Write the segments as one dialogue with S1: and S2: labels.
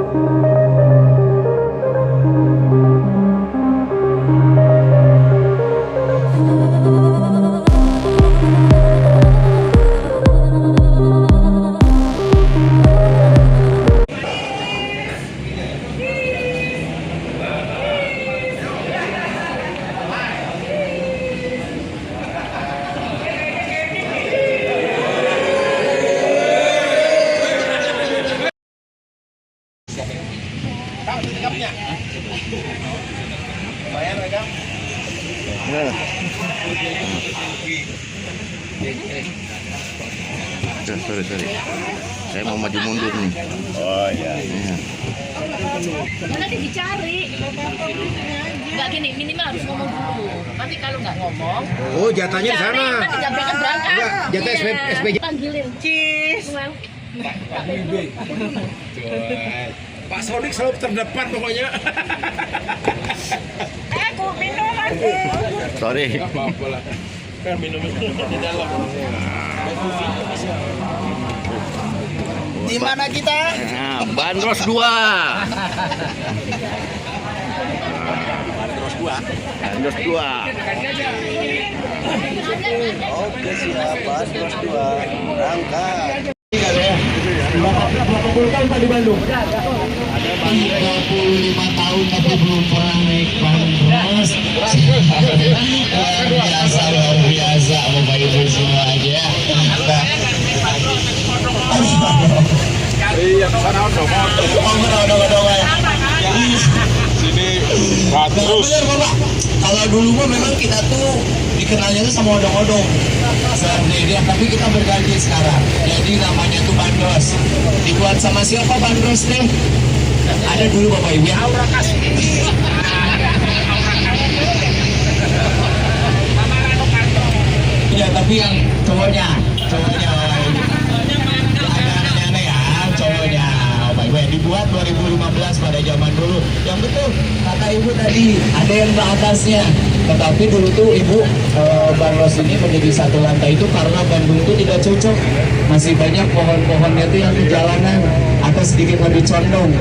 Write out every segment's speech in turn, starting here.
S1: Sorry. Saya mau maju mundur nih.
S2: Oh iya.
S3: Nanti dicari. Enggak gini, minimal harus ngomong dulu. Nanti kalau nggak ngomong,
S4: oh jatahnya di sana.
S3: nanti nggak berangkat berangkat.
S4: Enggak, jatah SPJ.
S3: Panggilin. Cheese.
S4: Pak Sodik selalu terdepan pokoknya.
S3: Kok minum lagi.
S1: Sorry.
S4: Apa-apa lah. Kan minum di dalam.
S2: Di mana kita?
S1: Nah, Bandros 2. Bandros 2.
S2: Oke siap, Bandros 2 berangkat.
S4: Berapa tahun Pak di Bandung?
S2: 35 tahun tapi belum pernah naik bandros. Luar biasa Bapak Ibu semua aja.
S4: Iya, sana odong-odong. Sini Bandros.
S2: Bener Bapak. Kalau dulu mah memang kita tuh dikenalnya tuh sama odong-odong. Tapi kita berganti sekarang. Jadi namanya tuh bandros. Dibuat sama siapa bandros deh? Ada dulu Bapak Ibu ya.
S4: Aura kasih.
S2: Iya tapi yang cowoknya aneh-aneh ya cowoknya Bapak Ibu yang dibuat 2015 pada zaman dulu. Yang betul kata Ibu tadi ada yang ke atasnya. Tetapi dulu tuh Ibu bandros ini menjadi satu lantai itu karena Bandung itu tidak cocok. Masih banyak pohon-pohonnya itu yang di jalanan atau sedikit lebih condong.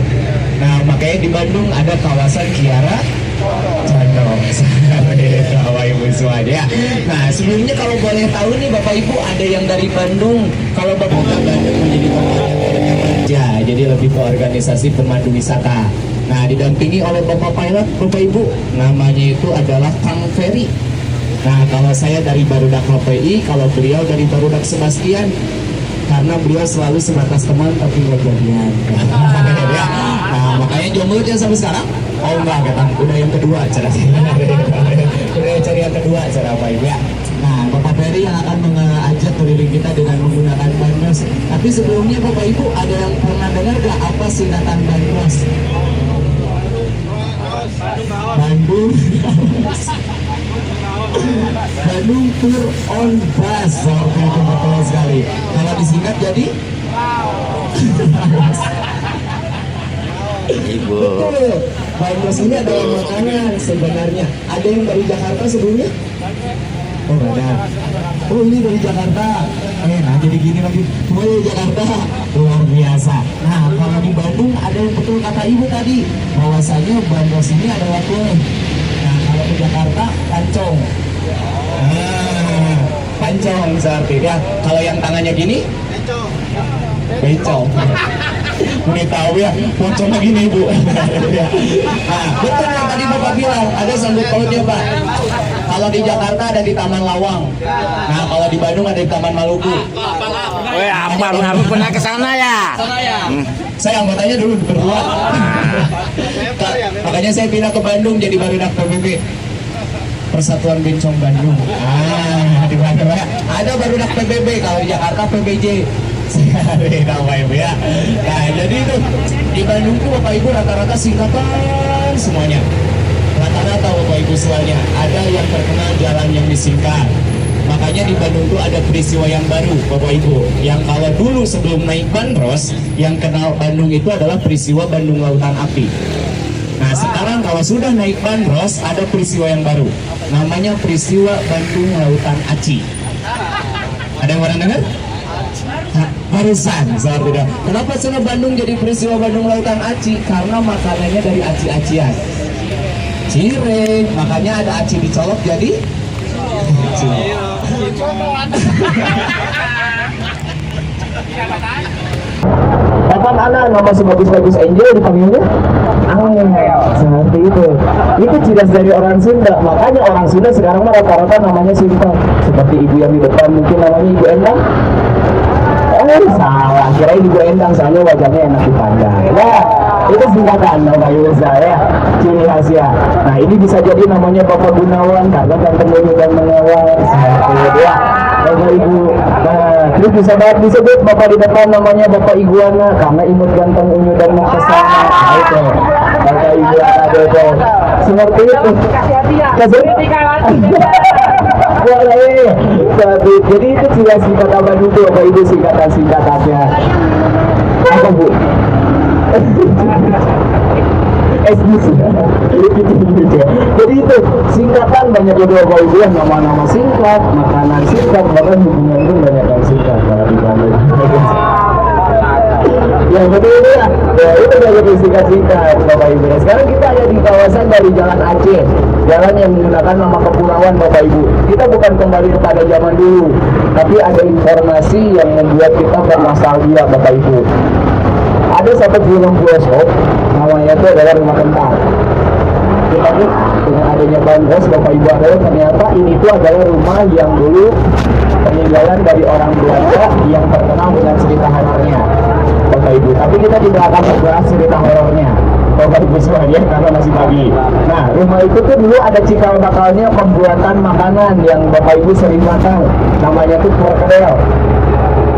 S2: Nah makanya di Bandung ada kawasan Kiara Condong. Bapak Ibu semuanya. Nah sebelumnya kalau boleh tahu nih Bapak Ibu ada yang dari Bandung. Kalau Bapak Bandung menjadi tempat yang ternyaman ya, jadi lebih ke organisasi pemandu wisata. Nah didampingi oleh Bapak Pilot Bapak Ibu, namanya itu adalah Kang Ferry. Nah kalau saya dari Barudak LPI, kalau beliau dari Barudak Sebastian. Karena beliau selalu sebatas teman tapi nggak jadian. Nah makanya jomblo aja sampai sekarang. Oh enggak, kata udah yang kedua cara udah cari yang kedua cara apa Ibu ya. Nah Bapak Ferry yang akan mengajak keliling kita dengan menggunakan bandros. Tapi sebelumnya Bapak Ibu ada yang pernah dengar gak apa singkatan bandros? Bandung Tour on Bus. Oke, itu betul sekali. Kalau disingkat jadi
S1: Ibu.
S2: betul. Bandros ini adalah makanan sebenarnya. Ada yang dari Jakarta sebelumnya? Oh ada. Oh ini dari Jakarta. Nah jadi gini lagi. Oh dari Jakarta. Luar biasa. Nah kalau di Bandung ada yang betul kata Ibu tadi. Bahwasanya bandros ini adalah kue. Nah kalau di Jakarta pancong. Pancong seperti ya. Kalau yang tangannya gini? Bencong. Udah tahu ya, pocong lagi nih Bu. Nah, betul yang tadi Bapak bilang, ada sanggup pautnya Pak. Kalau di Jakarta ada di Taman Lawang. Nah, kalau di Bandung ada di Taman Maluku.
S1: Weh, apa pernah ke sana ya?
S2: Saya anggotanya dulu berdua. Makanya saya pindah ke Bandung jadi Barudak PBB. Persatuan Bencong Bandung. Di Bandung ya. Ada Barudak PBB, kalau di Jakarta PBJ. Bapak Ibu ya. Nah jadi itu di Bandung tuh Bapak Ibu rata-rata singkatan semuanya. Rata-rata Bapak Ibu semuanya. Ada yang terkenal jalan yang disingkat. Makanya di Bandung tuh ada peristiwa yang baru Bapak Ibu. Yang kalau dulu sebelum naik bandros, yang kenal Bandung itu adalah peristiwa Bandung Lautan Api. Nah sekarang kalau sudah naik bandros ada peristiwa yang baru. Namanya peristiwa Bandung Lautan Aci. Ada yang pernah dengar? barusan seperti itu. Kenapa Sono Bandung jadi peristiwa Bandung Lautan Aci? Karena makanannya dari aci-acian. Cireng, makanya ada aci dicolok jadi kapan anak nama sebagus-bagus Angel dipanggilnya? Seperti itu. Itu ciri khas dari orang Sunda. Makanya orang Sunda sekarang mah rata-rata namanya Sinta. Seperti ibu yang di depan mungkin namanya Ibu Endang. Salah, kirain Ibu Endang soalnya wajahnya enak dipandang. Ya, itu singkatan nama ibu saya, ciri khasnya. Nah, ini bisa jadi namanya Bapak Gunawan karena ganteng dan mengawal. Seperti itu ya. Bapak Ibu, nah, terus bisa banget disebut Bapak di depan namanya Bapak Iguana karena imut ganteng unyu dan mau kesana. Nah, itu Bapak Iguana itu seperti itu. Boleh. Jadi itu juga singkatan Bandung tuh Bapak Ibu, singkatannya apa Bu? Jadi itu singkatan banyak juga Bapak Ibu yang nama-nama singkat, makanan singkat, bahkan hubungan pun banyak yang singkat kalau di Bandung. Yang betul itu ya, itu udah jadi singkat-singkat Bapak Ibu. Sekarang kita ada di kawasan dari Jalan Aceh, jalan yang menggunakan nama kepulauan Bapak Ibu. Kita bukan kembali kepada zaman dulu, tapi ada informasi yang membuat kita bernostalgia Bapak Ibu. Ada satu film bioskop, namanya itu adalah Rumah Kentang. Kita lihat dengan adanya bandros Bapak Ibu adalah ternyata ini itu adalah rumah yang dulu peninggalan dari orang Belanda yang terkenal dengan cerita horornya Bapak Ibu. Tapi kita tidak akan membahas cerita horornya Bapak Ibu semuanya karena masih pagi. Nah, rumah itu tuh dulu ada cikal bakalnya pembuatan makanan yang Bapak Ibu sering makan, namanya tuh perkedel.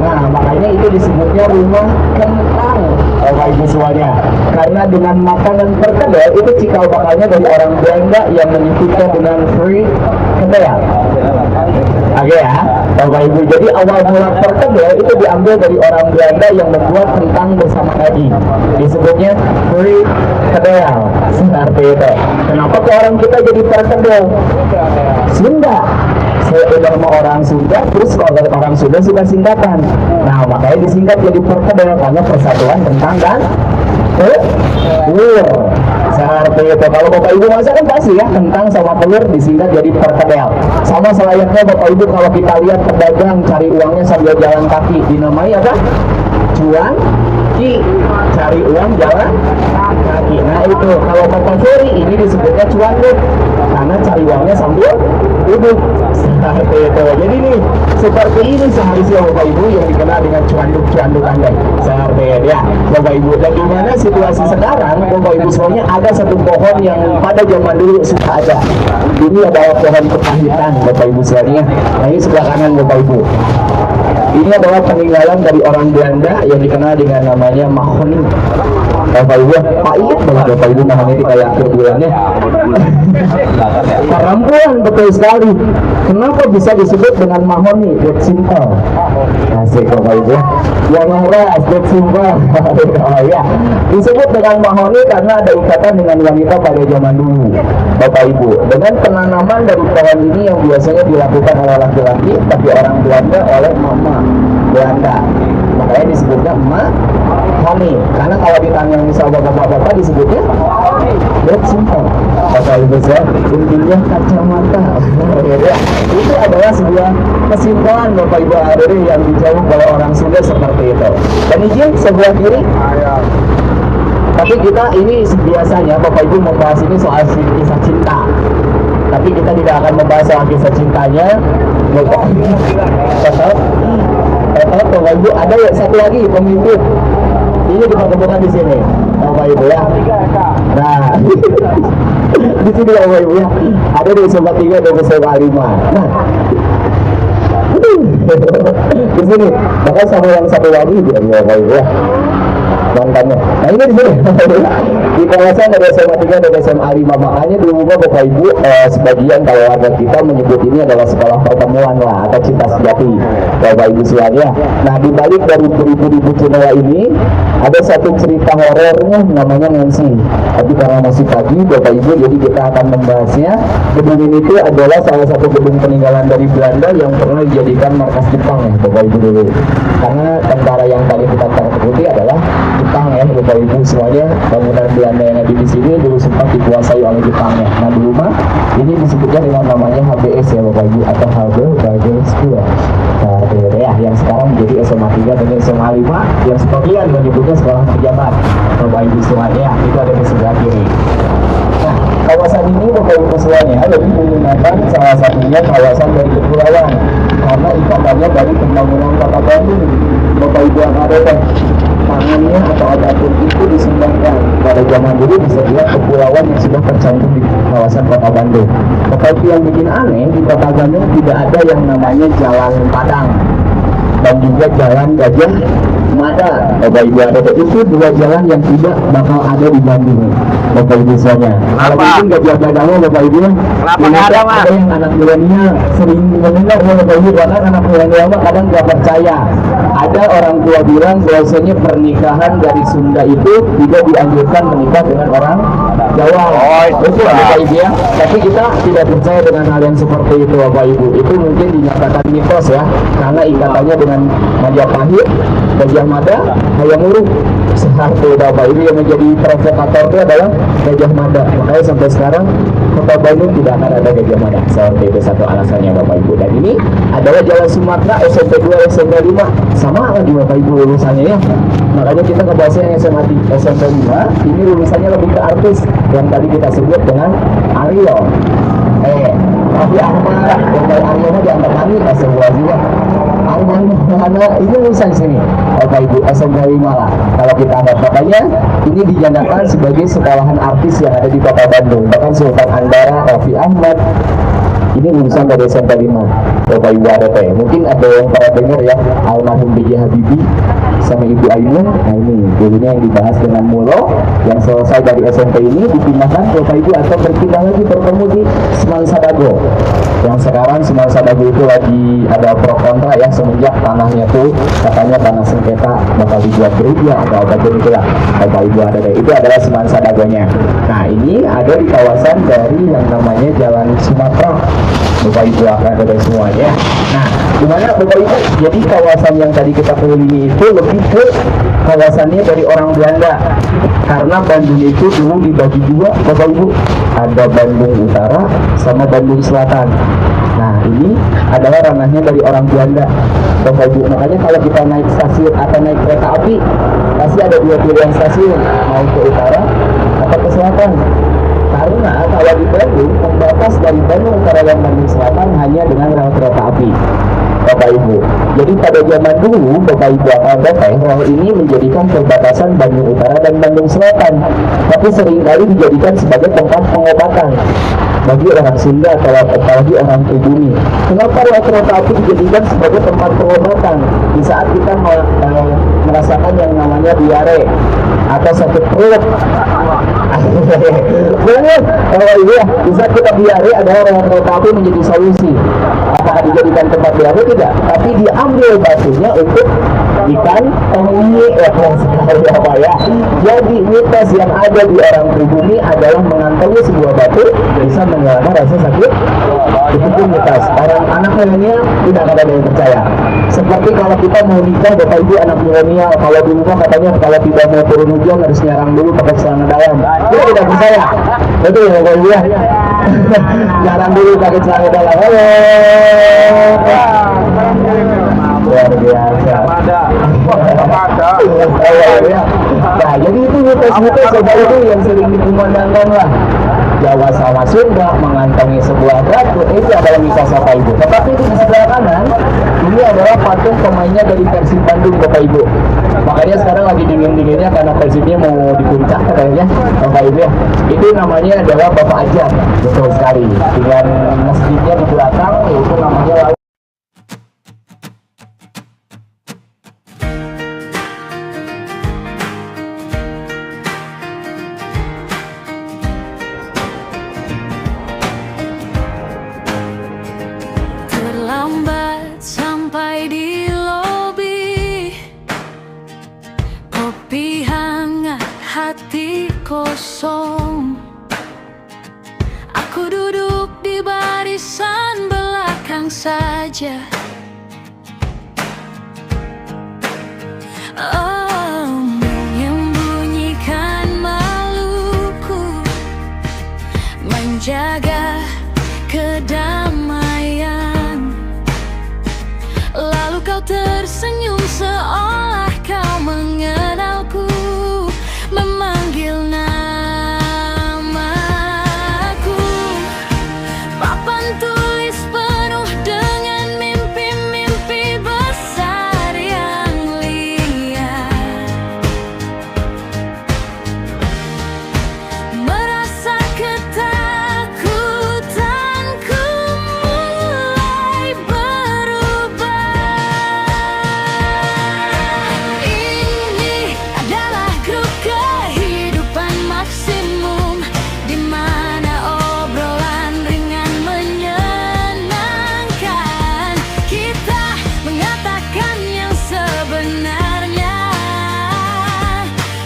S2: Nah, makanya itu disebutnya rumah kentang Bapak Ibu semuanya. Karena dengan makanan perkedel itu cikal bakalnya dari orang Belanda yang menyebutnya dengan free kedel. Oke ya, Bapak Ibu. Jadi awal mula perkedel itu diambil dari orang Belanda yang membuat kentang bersama daging. Disebutnya free kedel. Seperti itu. Kenapa ke orang kita jadi perkedel? Sunda. Saya udah sama orang Sunda, terus kalau orang Sunda suka singkatan. Nah, makanya disingkat jadi perkedel karena persatuan kentang dan telur. Seperti itu. Kalau Bapak Ibu masak kan pasti ya, kentang sama telur disingkat jadi perkedel. Sama selayaknya Bapak Ibu kalau kita lihat pedagang cari uangnya sambil jalan kaki, dinamai apa? Cuan ki, cari uang jalan kaki. Nah itu kalau Bapak Ferry ini disebutnya cuan deh, karena cari uangnya sambil duduk. Seperti itu. Jadi nih seperti ini seharusnya Bapak Ibu yang dikenal dengan cuanduk andai. Seperti itu ya Bapak Ibu. Dan gimana situasi sekarang Bapak Ibu semuanya, ada satu pohon yang pada zaman dulu sudah ada. Ini adalah pohon kepahitan Bapak Ibu semuanya. Nah ini sebelah kanan Bapak Ibu. Ini adalah peninggalan dari orang Belanda yang dikenal dengan namanya mahoni. Bapak Ibu, pahit banget Bapak Ibu mahoni itu kayak akhir bulannya. Perempuan betul sekali. Kenapa bisa disebut dengan mahoni? That simple. Asik Bapak Ibu. Yang ngeras, that simple. Oh ya, disebut dengan mahoni karena ada ikatan dengan wanita pada zaman dulu Bapak Ibu. Dengan penanaman dari pohon ini yang biasanya dilakukan oleh laki-laki, tapi orang Belanda oleh mama Belanda. Makanya disebutnya mahoni. Karena kalau ditanya misal bapak-bapak disebutnya that simple. Bapak Ibu saya, intinya kacamata. Itu adalah sebuah kesimpulan Bapak Ibu hadirin yang dijawab oleh orang Sunda seperti itu. Dan izin sebelah kiri. Tapi kita ini biasanya Bapak Ibu membahas ini soal kisah cinta. Tapi kita tidak akan membahas soal kisah cintanya. Bapak Ibu ada ya satu lagi pemimpin. Ini dipertemukan di sini, Bapak Ibu ya. Nah, di sini Bapak Ibu ya. Ada di Sobat 3 dan Sobat 5. Nah, di sini. Bahkan sama yang satu lagi dia Bapak Ibu ya. mantannya. Nah ini di sini di kawasan dari SMA 3 dan SMA 5, makanya dulu Bapak Ibu sebagian kalau warga kita menyebut ini adalah sekolah pertemuan lah atau cinta sejati Bapak Ibu semuanya. Nah di balik dari beribu-ribu cendela ini ada satu cerita horornya namanya Nancy. Tapi karena masih pagi Bapak Ibu, jadi kita akan membahasnya. Gedung ini itu adalah salah satu gedung peninggalan dari Belanda yang pernah dijadikan markas Jepang ya Bapak Ibu dulu. Karena tentara yang paling kita takuti adalah Jepang ya Bapak Ibu semuanya. Bangunan Belanda yang ada di sini dulu sempat dikuasai oleh Jepang ya. Nah dulu mah ini disebutnya dengan namanya HBS ya Bapak Ibu, atau Haber Bible School ya, yang sekarang menjadi SMA 3 dan SMA 5 yang sebagian menyebutnya sekolah pejabat Bapak Ibu semuanya. Itu ada di sebelah kiri. Nah, kawasan ini Bapak Ibu semuanya lebih menggunakan salah satunya kawasan dari kepulauan karena ikatannya dari pembangunan Kota Bandung. Bapak Ibu yang ada tangannya atau apapun itu disumbangkan pada zaman dulu di setiap kepulauan yang sudah tercantum di kawasan Kota Bandung. Tetapi yang bikin aneh di Kota Bandung tidak ada yang namanya Jalan Padang dan juga Jalan Gajah Mada. Bapak Ibu ada itu dua jalan yang tidak bakal ada di Bandung Bapak Ibu semuanya. Kalau mungkin Gajah Mada Bapak Ibu ada yang anak milenial sering mendengar Bapak Ibu, karena anak milenial kadang nggak percaya. Ada orang tua bilang bahwasanya pernikahan dari Sunda itu tidak dianjurkan menikah dengan orang Jawa. Itu Bapak Ibu ya. Tapi kita tidak percaya dengan hal yang seperti itu Bapak Ibu. Itu mungkin dinyatakan mitos ya, karena ikatannya dengan Majapahit, Gajah Mada, Hayam Wuruk. Satu Bapak Ibu yang menjadi provokator itu adalah Gajah Mada. Makanya sampai sekarang Kota Bandung tidak akan ada Gajah Mada. Seperti itu satu alasannya Bapak Ibu. Dan ini adalah Jalan Sumatera SMP 2 SMP 5 sama lagi Bapak Ibu lulusannya ya. Makanya kita ngebahasnya yang SMA SMP 5 ini lulusannya lebih ke artis yang tadi kita sebut dengan Aryo. Tapi Ahmad, yang Aryo mah diantar kami Astagfirullahaladzim. Arman Muhammad ini lulusan sini Bapak Ibu SMP 5 lah kalau kita anggap. Makanya ini dinyatakan sebagai sekolahan artis yang ada di Kota Bandung. Bahkan Sultan Andara, Raffi Ahmad ini lulusan dari SMP 5 Bapak Ibu ada teh. Mungkin ada yang pernah dengar ya almarhum B.J. Habibie sama Ibu Ainun. Nah ini dulunya yang dibahas dengan Mulo yang selesai dari SMP ini dipindahkan Bapak Ibu atau berpindah lagi bertemu di Semal Sadago. Yang sekarang Semal Sadago itu lagi ada pro kontra ya, semenjak tanahnya tuh katanya tanah sengketa bakal dibuat gereja atau apapun itulah Bapak Ibu ada deh. Itu adalah Semal Sadagonya. Nah ini ada di kawasan dari yang namanya Jalan Sumatera Bapak Ibu akan ada semuanya. Nah dimana Bapak Ibu, jadi kawasan yang tadi kita kelilingi itu lebih ke kawasannya dari orang Belanda, karena Bandung itu dulu dibagi dua Bapak Ibu, ada Bandung Utara sama Bandung Selatan. Nah ini adalah ranahnya dari orang Belanda Bapak Ibu. Makanya kalau kita naik stasiun atau naik kereta api pasti ada dua pilihan stasiun, mau ke utara atau ke selatan. Karena kalau di Bandung pembatas dari Bandung Utara dan Bandung Selatan hanya dengan rel kereta api Bapak Ibu. Jadi pada zaman dulu Bapak Ibu akan dapat rel ini menjadikan perbatasan Bandung Utara dan Bandung Selatan, tapi seringkali dijadikan sebagai tempat pengobatan bagi orang Sunda atau apalagi orang pribumi. Kenapa rel kereta api dijadikan sebagai tempat pengobatan? Di saat kita merasakan yang namanya diare atau sakit perut. Benar, kalau iya, di saat kita diare adalah rel kereta api menjadi solusi. Apakah dijadikan tempat diare? Tidak, tapi diambil batunya untuk ikan tenggiri sekali apa ya. Jadi mitos yang ada di orang pribumi adalah mengantongi sebuah batu bisa menghilangkan rasa sakit. Itu pun mitos. Orang anak milenial tidak ada yang percaya. Seperti kalau kita mau nikah Bapak Ibu anak milenial, kalau dulu kan katanya kalau tidak mau turun hujan harus nyarang dulu pakai celana dalam. Kita tidak percaya. Betul ya Bapak Ibu ya. Nyarang dulu pakai celana dalam. Halo. Luar biasa. Nah, jadi itu mitos-mitos Bapak Ibu yang sering dikumandangkan lah. Jawa sama Sunda mengantongi sebuah batu itu adalah mitos Bapak Ibu. Tetapi di sebelah kanan ini adalah patung pemainnya dari Persib Bandung Bapak Ibu. Makanya sekarang lagi dingin-dinginnya karena Persibnya mau di puncak katanya Bapak Ibu ya. Itu namanya adalah Bapak Ajat. Betul sekali. Dengan masjidnya di belakang yaitu namanya
S5: hati kosong. Aku duduk di barisan belakang saja. Menyembunyikan maluku, menjaga kedamaian. Lalu kau tersenyum seolah kau mengenalku, memanggil namaku. Papan tulis penuh dengan mimpi-mimpi besar yang liar. Merasa ketakutanku mulai berubah. Ini adalah grup kehidupan maksimum, di mana obrolan ringan menyenangkan. Kita mengatakan yang sebenarnya.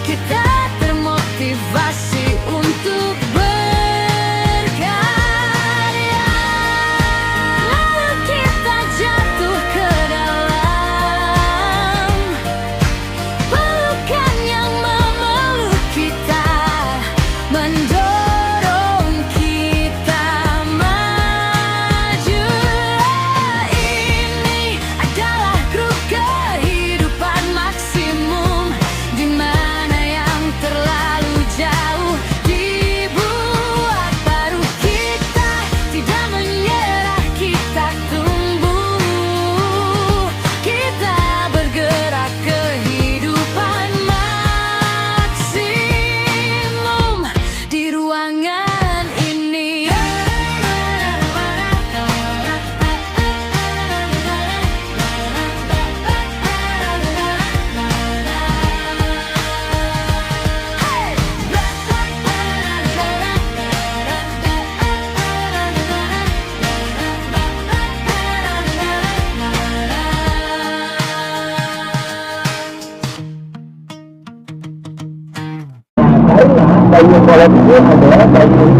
S5: Kita termotivasi untuk berkarya. Lalu kita jatuh ke dalam pelukan yang memeluk kita, mendorong kita maju. Ini adalah grup kehidupan maksimum, di mana yang terlalu jauh dibuat baru. Kita tidak menyerah, kita tumbuh, kita bergerak. Kehidupan maksimum di ruangan ini.
S2: Bayu kolom itu adalah bayu yang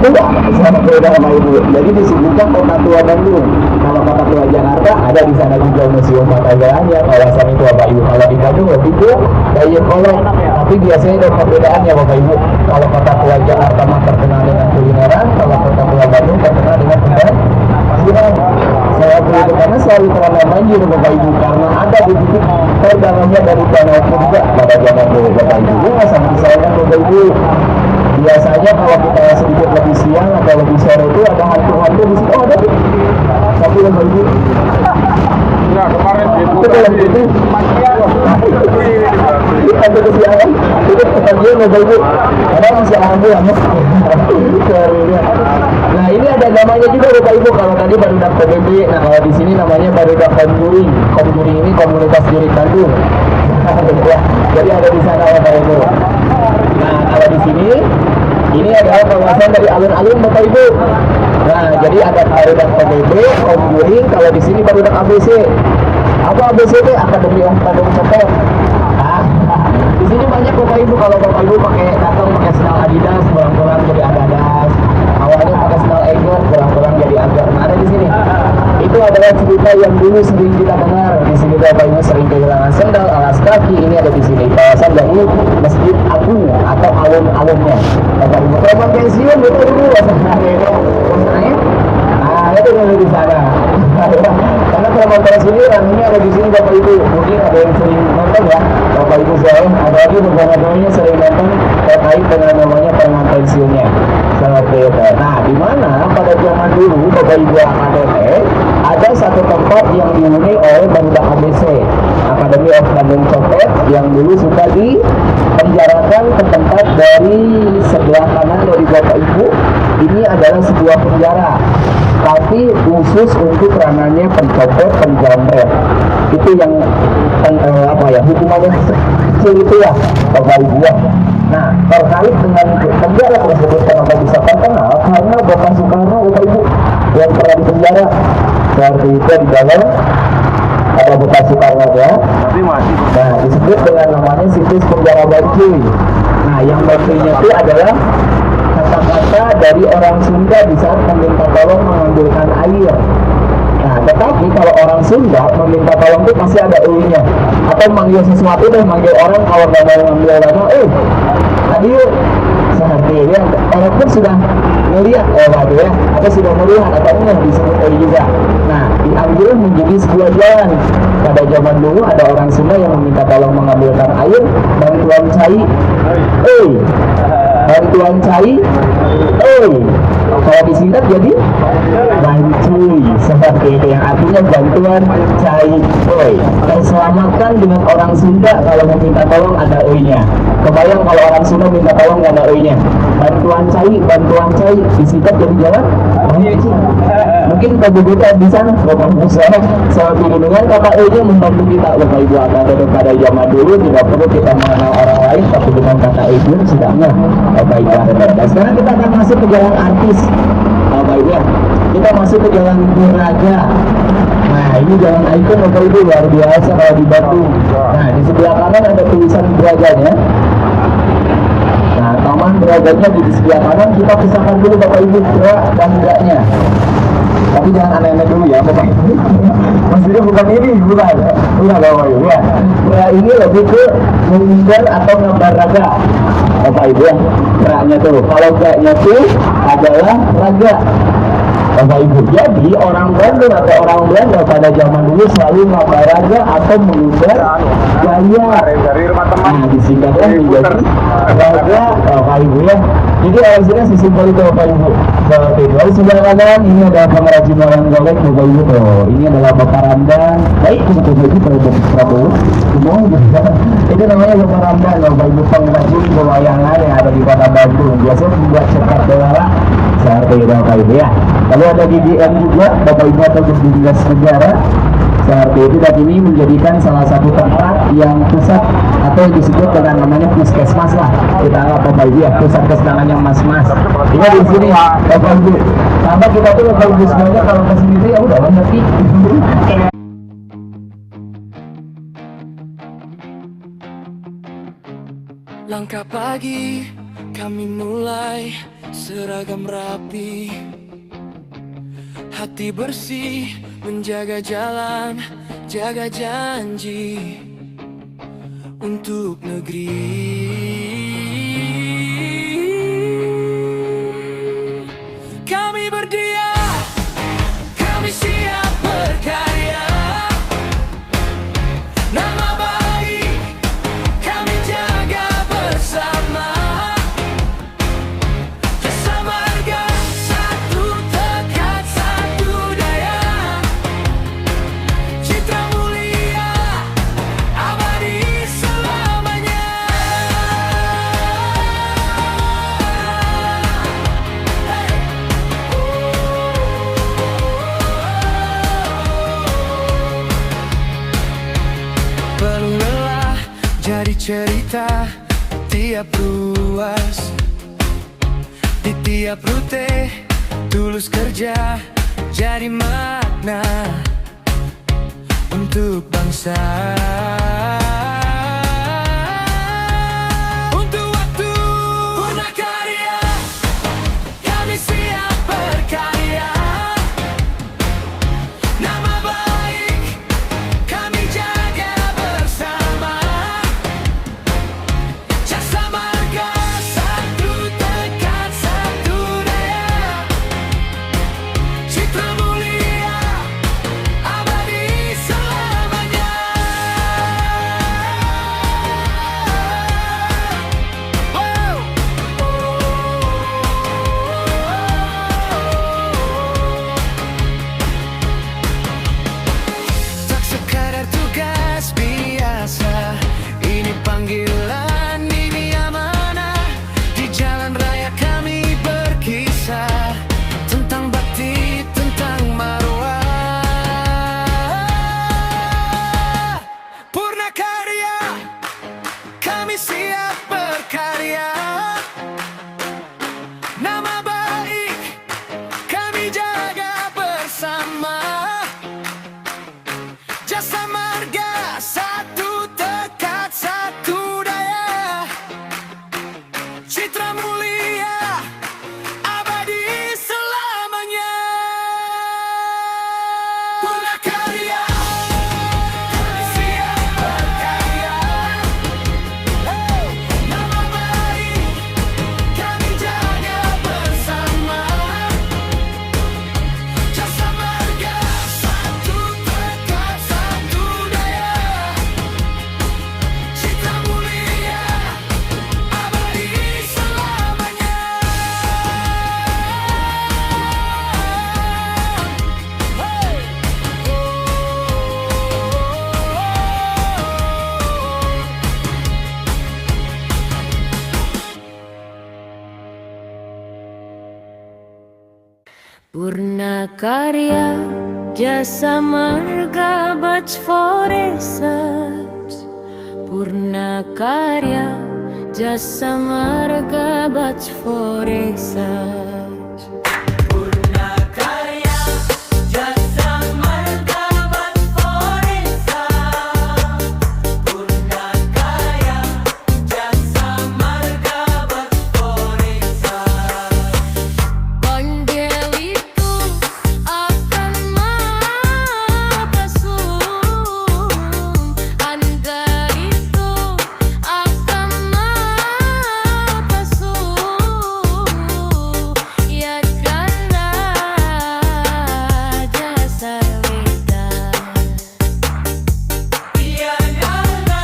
S2: tua sama beda sama ibu. Jadi disebutkan kota tua Bandung. Kalau kota tua Jakarta ada di sana juga Museum Matagalan yang kawasan itu Bayu. Kalau di Bandung lebih ke bayu kolom. Tapi biasanya ada perbedaannya Bapak Ibu. Kalau kota tua Jakarta mah terkenal dengan kulineran, kalau kota tua Bandung terkenal dengan banjiran. Saya begitu karena selalu terkenal banjir Bapak Ibu, karena ada di titik terdalamnya dari danau juga pada zaman dulu Bapak Ibu. Sangat disayangkan Bapak Ibu. Biasanya kalau kita sedikit lebih siang atau lebih sore itu ada hantu-hantu di situ. Oh ada tuh. Tapi Bapak Ibu.
S4: Nah, kemarin
S2: Itu dalam itu. Hantu kesiangan. Itu kebagian Bapak Ibu. Kadang masih alhamdulillah. Nah ini ada namanya juga Bapak Ibu. Kalau tadi barudak PBB, nah kalau di sini namanya barudak Komjuring. Komjuring ini komunitas jurik Bandung. Jadi ada di sana Bapak Ibu. Nah kalau di sini ini adalah kawasan dari alun-alun Bapak Ibu. Nah jadi ada barudak PBB, Komjuring. Kalau di sini barudak ABC. Apa ABC itu? Akademi of Bandung Copet. Di sini banyak Bapak Ibu. Kalau Bapak Ibu datang pakai sendal Adidas, pulang-pulang jadi Adidas. Awalnya pakai sendal Eger, pulang-pulang jadi Agar. Nah, ada di sini. Itu adalah cerita yang dulu sering kita dengar. Di sini Bapak Ibu sering kehilangan sendal, alas kaki. Ini ada di sini. Kawasan dari Masjid Agung atau alun-alunnya. Bapak Ibu kalau pensiun betul dulu maksudnya. Nah, itu dulu di sana. Karena kalau motor sini ini ada di sini Bapak Ibu. Mungkin ada yang sering nonton ya Bapak Ibu saya. Ada lagi beberapa sering nonton terkait dengan namanya pensiunnya. Nah, di mana pada zaman dulu Bapak Ibu AKDT ada satu tempat yang dihuni oleh barudak ABC, Academy of Bandung Copet, yang dulu suka dipenjarakan ke tempat dari sebelah kanan dari Bapak Ibu. Ini adalah sebuah penjara, tapi khusus untuk ranahnya pencopet, penjamret. Itu yang hukumannya kecil itu ya Bapak Ibu ya. Nah, terkait dengan penjara tersebut kenapa bisa terkenal? Karena Bapak Soekarno Bapak Ibu yang pernah dipenjara seperti itu di dalam ada Bapak Soekarno ya.
S1: Tapi masih.
S2: Nah, di disebut dengan namanya situs penjara Bancuy. Nah, yang Bancuy-nya itu adalah kata-kata dari orang Sunda di saat meminta tolong mengambilkan air. Nah, tetapi kalau orang Sunda meminta tolong itu pasti ada nya. Atau manggil sesuatu dan manggil orang kalau nggak mau ngambil lama, tadi yuk. Seperti ya, orang pun sudah melihat, ya, atau sudah melihat atau disebut juga. Nah, diambil menjadi sebuah jalan. Pada zaman dulu ada orang Sunda yang meminta tolong mengambilkan air, bantuan cai, bantuan cai, kalau disingkat jadi Bancuy, seperti itu, yang artinya bantuan cai, terselamatkan dengan orang Sunda kalau meminta tolong ada nya. Kebayang kalau orang Sunda minta tolong nggak ada nya, bantuan cai disingkat jadi jalan Bancuy. Mungkin kebetulan di sana Bapak Ibu seperti dengan kata nya membantu kita. Bapak Ibu, akan pada zaman dulu tidak perlu kita mengenal orang lain, tapi dengan kata itu sudah enggak. Bapak Ibu, nah, sekarang kita akan masuk ke jalan artis. Bapak Ibu, kita masuk ke jalan Buraga. Nah, ini jalan ikon Bapak Ibu, luar biasa kalau di Batu. Nah, di sebelah kanan ada tulisan Buraganya. Nah, taman Buraganya di sebelah kanan. Kita pisahkan dulu Bapak Ibu Bura dan enggaknya. Tapi jangan aneh-aneh dulu ya Bapak Ibu. Maksudnya bukan ini, bukan Bapak Ibu ya. Bura ini lebih ke mengundang atau ngebar raga Bapak Ibu ya. Beraknya tuh, kalau enggaknya tuh adalah raga Bapak Ibu. Jadi orang Bandung atau orang Belanda pada zaman dulu selalu ngabaraga atau mengundang gaya. Nah, disingkatkan menjadi raga Bapak Ibu ya. Jadi orang sini sesimpel itu Bapak Ibu. Seperti itu. Lalu sebelah kanan ini ada pengrajin wayang golek Bapak Ibu tuh. Ini adalah Bapak Ramdan. Baik, untuk itu Bapak Prabowo. Itu namanya Bapak Ramdan, Bapak Ibu pengrajin pewayangan yang ada di Kota Bandung. Biasanya membuat cepat bola. Seperti itu Bapak Ibu ya. Lalu ada DDM juga Bapak Ibu atau Dinas Negara. Seperti itu, dan ini menjadikan salah satu tempat yang pusat atau yang disebut dengan namanya puskesmas lah. Kita anggap Bapak Ibu ya, pusat kesenangannya mas-mas. Ini di sini Bapak Ibu. Sama kita tuh Bapak Ibu semuanya kalau ke sini ya udah ngerti.
S5: Langkah pagi kami mulai seragam rapi, hati bersih menjaga jalan, jaga janji untuk negeri. Kami berdia, kami siap berkarya. Nama baik kami jaga bersama. Jasa marga satu tekad satu daya. Citra mulia abadi selamanya. Belum lelah jadi cerita tiap ruas, di tiap rute tulus kerja jadi makna untuk bangsa. Untuk waktu purna karya kami siap berkarya. Nama baik kami jaga bersama. Jasa marga satu tekad satu daya. Citra mulia abadi selamanya. Tak sekadar tugas biasa, ini panggilan, ini amanah. Di jalan raya kami berkisah tentang bakti, tentang marwah. Purna karya kami siap berkarya. Nama baik kami jaga bersama. Jasa marga satu tekad
S6: Purnakarya Jasa Marga Batch for Research. Purnakarya Jasa Marga Batch for Research. Purnakarya Jasa Marga Batch for Research. Purnakarya Jasa Marga Batch for Research. Kondel itu akan mapasum, Anda itu akan mapasum, ya karena jasa weda, ya karena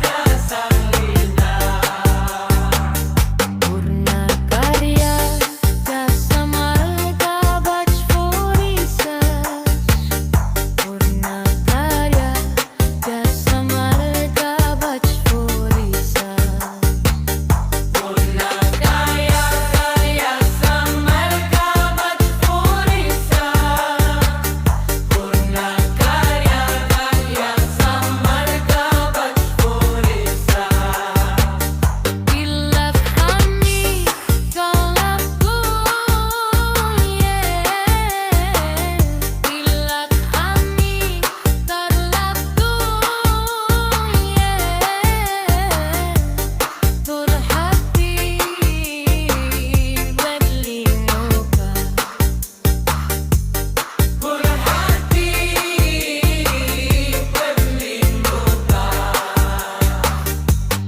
S6: jasa weda. Purnakarya Jasa Marga Batch for Research. Purnakarya Jasa Marga Batch for Research. Purnakarya Jasa Marga Batch for Research. Purnakarya Jasa Marga Batch for Research. Bila kami kalaku, bila kami terlaku, terhati berlingkup, berhati berlingkup.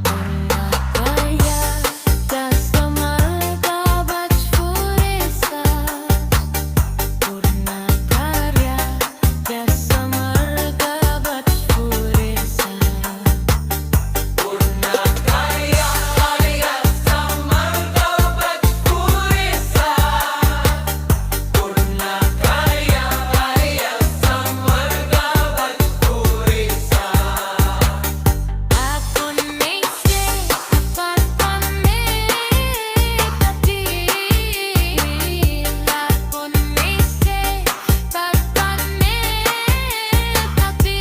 S6: Purnakarya Jasa Marga Batch for Research. Purnakarya Jasa Marga Batch for Research. Purnakarya Jasa Marga Batch for Research. Purnakarya Jasa Marga Batch for Research. Akun Nese Parpane Tati, akun Nese Parpane Tati,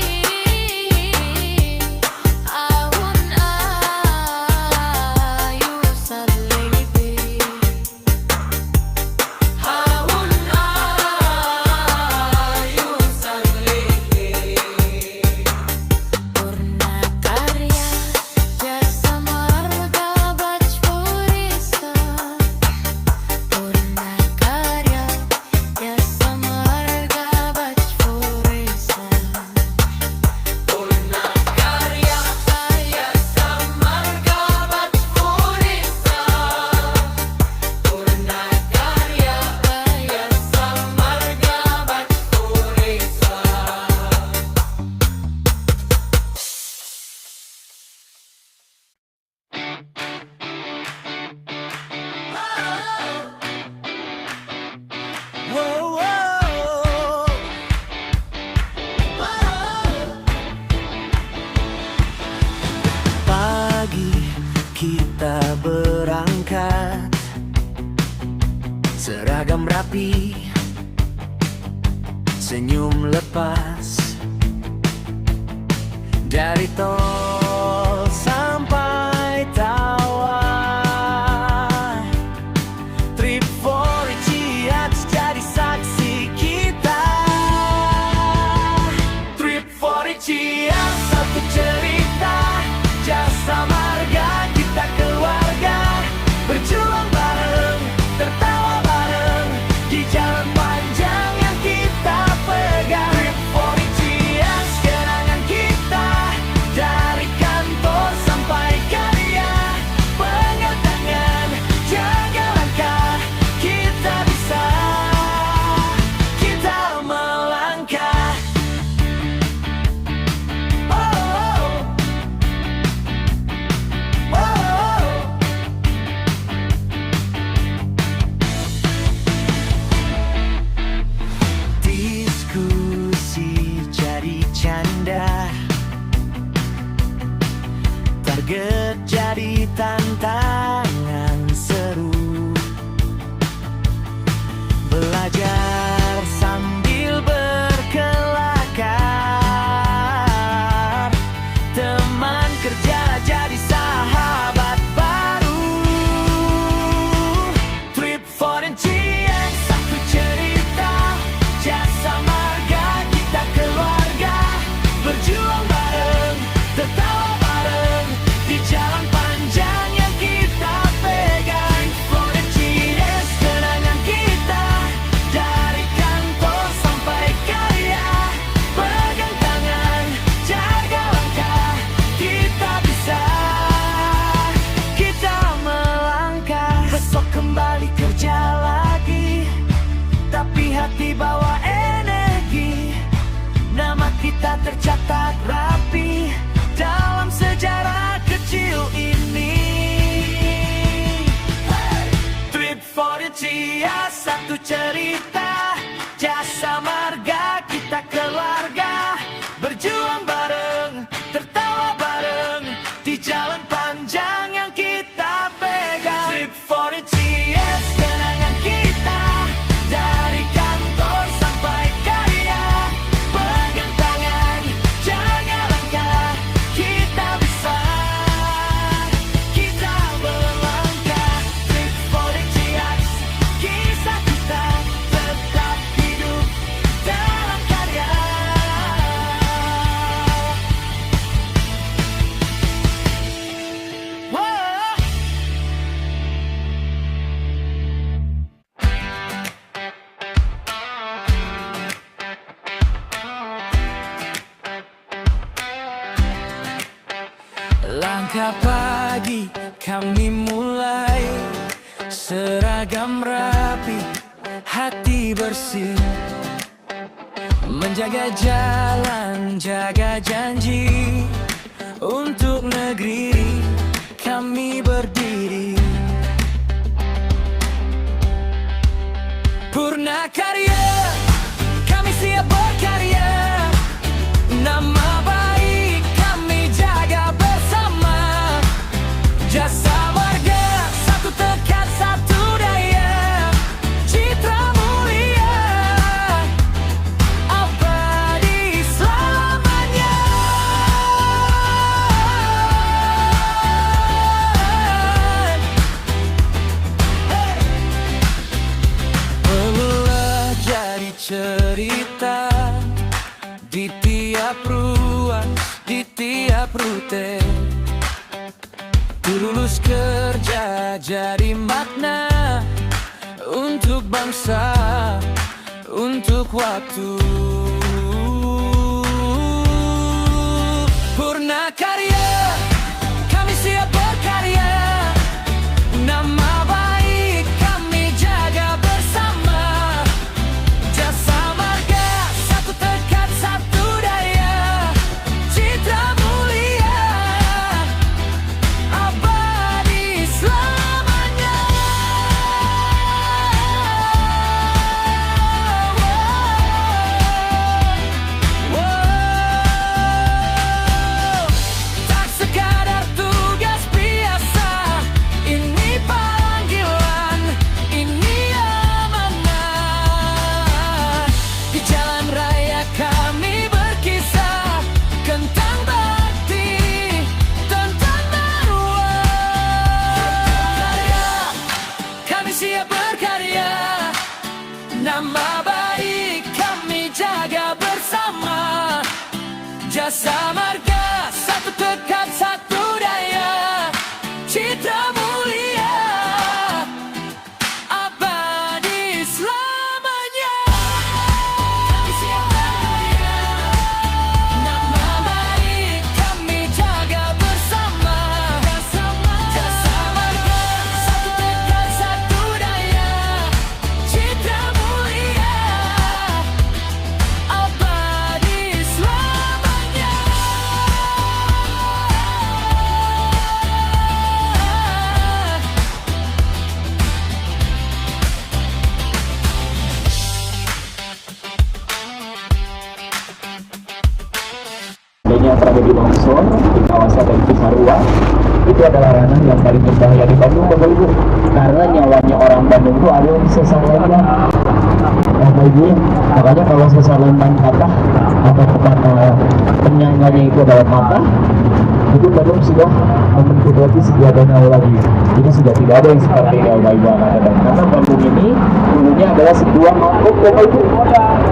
S6: ahun ayu sarlibi, ahun ayu sarlibi. Purnakarya Jasa Marga Batch for Research. Purnakarya Jasa Marga Batch for Research. Purnakarya Jasa Marga Batch for Research. Purnakarya Jasa Marga Batch for Research.
S5: Pagi kita berangkat, seragam rapi, senyum lepas, dari tol sampai tawa. Trip for Ciamis jadi saksi kita. Trip for Ciamis satu cerita, jasa marga kita keluarga, berjuang bareng, tertawa bareng di jalan panjang yang kita pegang. Trip for Ciamis kenangan kita, dari kantor sampai karya, pegang tangan, jaga langkah, kita bisa, kita melangkah. Oh, oh, oh. Diskusi jadi canda, target jadi tantangan seru. karya, satu cerita. Jasa Marga, kita keluarga. Berjuang bareng, tertawa bareng di jalan panjang yang kita pegang. Trip for the GS, kenangan kita dari kantor sampai karya. Pegang tangan, jangan langkah, kita bisa, kita melangkah. Trip for the GS, kisah kita tetap hidup dalam karya. Whoa. Langkah pagi kami mulai, seragam rapi, hati bersih, menjaga jalan, jaga janji, untuk negeri kami berdiri. Purna karya, kami siap berkarya. Nama baik kami jaga bersama. Jasa Marga, satu tekad, satu daya. Citra mulia, abadi selamanya. Perlulah jadi cerita di tiap ruang, di tiap rute. Lulus kerja jadi makna untuk bangsa, untuk waktu. Purna karya, kami siap berkarya. Nama baik kami jaga bersama. Jasa Marga, satu tekad, satu daya. Citra mulia, abadi selamanya. Tak sekadar tugas biasa, ini panggilan, ini amanah. Di jalan raya kami berkisah tentang bakti, tentang maruah. Kami siap berkarya, nama baik kami jaga bersama. Jasa Marga, satu tekad, satu daya. Citra mulia, abadi selamanya. Kami siap berkarya, nama baik kami jaga bersama. Jasa Marga, satu tekad, satu daya. Citra mulia, abadi selamanya.
S2: Adanya tragedi longsor di kawasan dari Cisarua itu adalah ranah yang paling berbahaya di Bandung, Bapak Ibu, karena nyawanya orang Bandung itu ada yang sesar lembang, Bapak Ibu. Makanya kalau sesar lembang patah atau penyangganya itu adalah patah, itu Bandung sudah membentuk lagi sebuah danau lagi. Jadi sudah tidak ada yang seperti ini, Bapak Ibu. Karena Bandung ini dulunya adalah sebuah mangkuk, Bapak Ibu.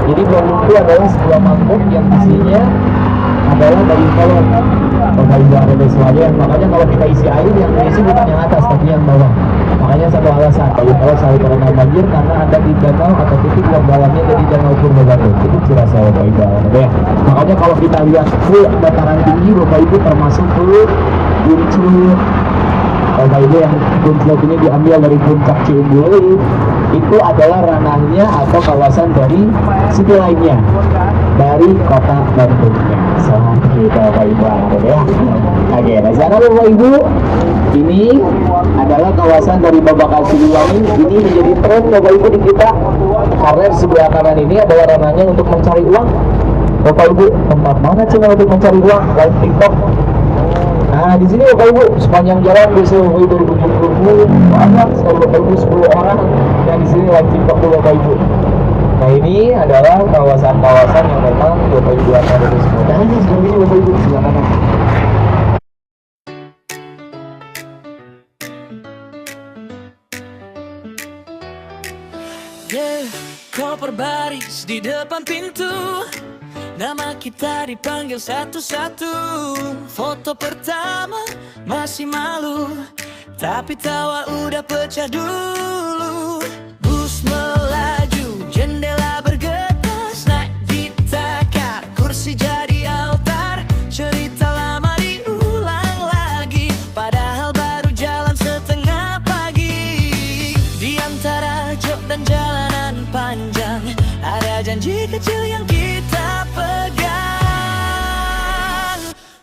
S2: Jadi Bandung itu adalah sebuah mangkuk yang isinya adalah dari kolom, Bapak Ibu ada di swalayan. Makanya kalau kita isi air, yang terisi bukan yang atas tapi yang bawah. Makanya satu alasan kalau selalu terkena banjir karena ada di danau atau titik yang dalamnya dari danau Purwokerto. Itu Cirasa, Bapak Ibu. Ya. Makanya kalau kita lihat dataran tinggi, Bapak Ibu, termasuk Bunclut, Bapak Ibu, yang Bunclut ini diambil dari puncak Ciumbuleuit, itu adalah ranahnya atau kawasan dari situ lainnya dari kota Bandung. So, kita Bapak Ibu angkat ya. Oke, nah sana Bapak Ibu, ini adalah kawasan dari Babakan Siliwangi. Ini menjadi tren Bapak Ibu di kita karena di sebelah kanan ini adalah ranahnya untuk mencari uang. Bapak Ibu, tempat mana cuma untuk mencari uang? Live TikTok. Nah, di sini Bapak Ibu sepanjang jalan bisa Bapak Ibu berkumpul banyak sekali Bapak Ibu 10 orang yang di sini live TikTok tuh Bapak Ibu. Nah, ini adalah kawasan-kawasan yang memang Bapak Ibu akan ada semua. Nah, ini seperti ini Bapak Ibu sebelah kanan.
S5: Yeah, koper baris di depan pintu. Nama kita dipanggil satu-satu. Foto pertama masih malu, tapi tawa udah pecah dulu. Bus melaju, jendela bergetas, naik ditakar, kursi jadi altar. Cerita lama diulang lagi, padahal baru jalan setengah pagi. Di antara jok dan jalanan panjang, ada janji kecil yang kita pegang.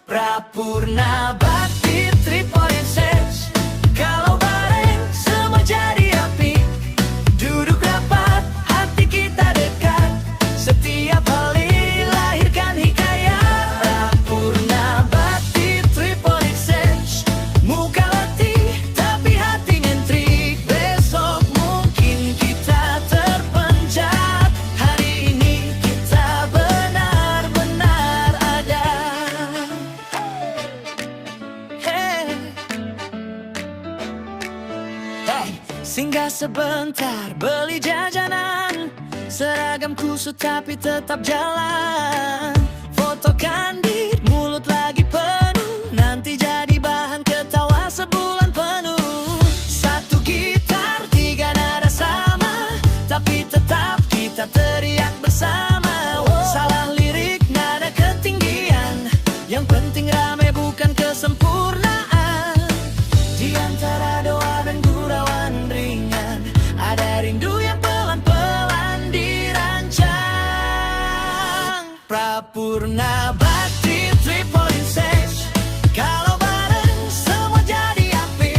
S5: Prapurna Bakti Tripodenses, kalau bareng semua jadi api. Duduk rapat, hati kita dekat, setiap kali lahirkan hikayat. Prapurna Bakti Tripodenses, muka letih tapi hati ngentrik. Besok mungkin kita terpencar, hari ini kita benar-benar ada. Hey. Hey, singgah sebentar beli jajanan, seragam kusut tapi tetap jalan. Foto kandid, mulut lagi penuh, nanti jadi bahan ketawa sebulan penuh. Satu gitar, tiga nada sama, tapi tetap kita teriak bersama. Salah lirik, nada ketinggian, yang penting rame bukan kesempurnaan. Di antara doa dan gurauan ringan, ada rindu yang pelan-pelan dirancang. Prapurna Bakti Tripodenses, kalau bareng semua jadi api.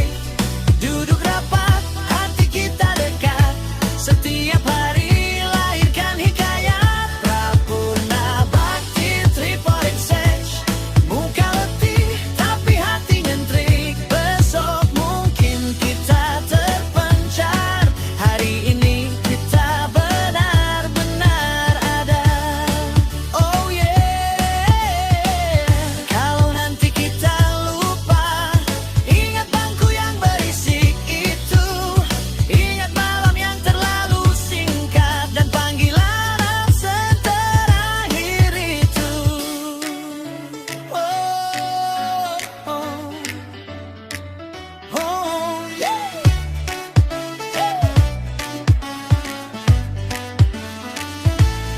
S5: Duduk rapat, hati kita dekat, setiap hari lahirkan hikayat. Prapurna Bakti Tripodenses, muka letih tapi hati ngentrik. Besok mungkin kita terpencar, hari ini kita benar-benar ada. Oh yeah, kalau nanti kita lupa, ingat bangku yang berisik itu, ingat malam yang terlalu singkat, dan panggilan absen terakhir itu. Oh, oh, oh, yeah.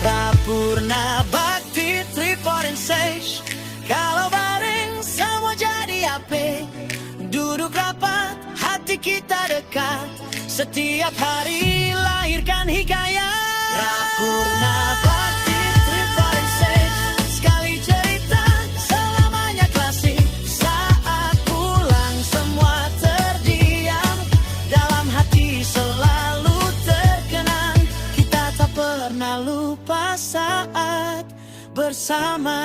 S5: Prapurna Bakti Tripodenses, kalau bareng semua jadi api. Duduk rapat, hati kita dekat, setiap hari lahirkan hikayat. Prapurna Bakti Tripodenses, sekali cerita selamanya klasik. Saat pulang semua terdiam, dalam hati selalu terkenang. Kita tak pernah lupa saat bersama.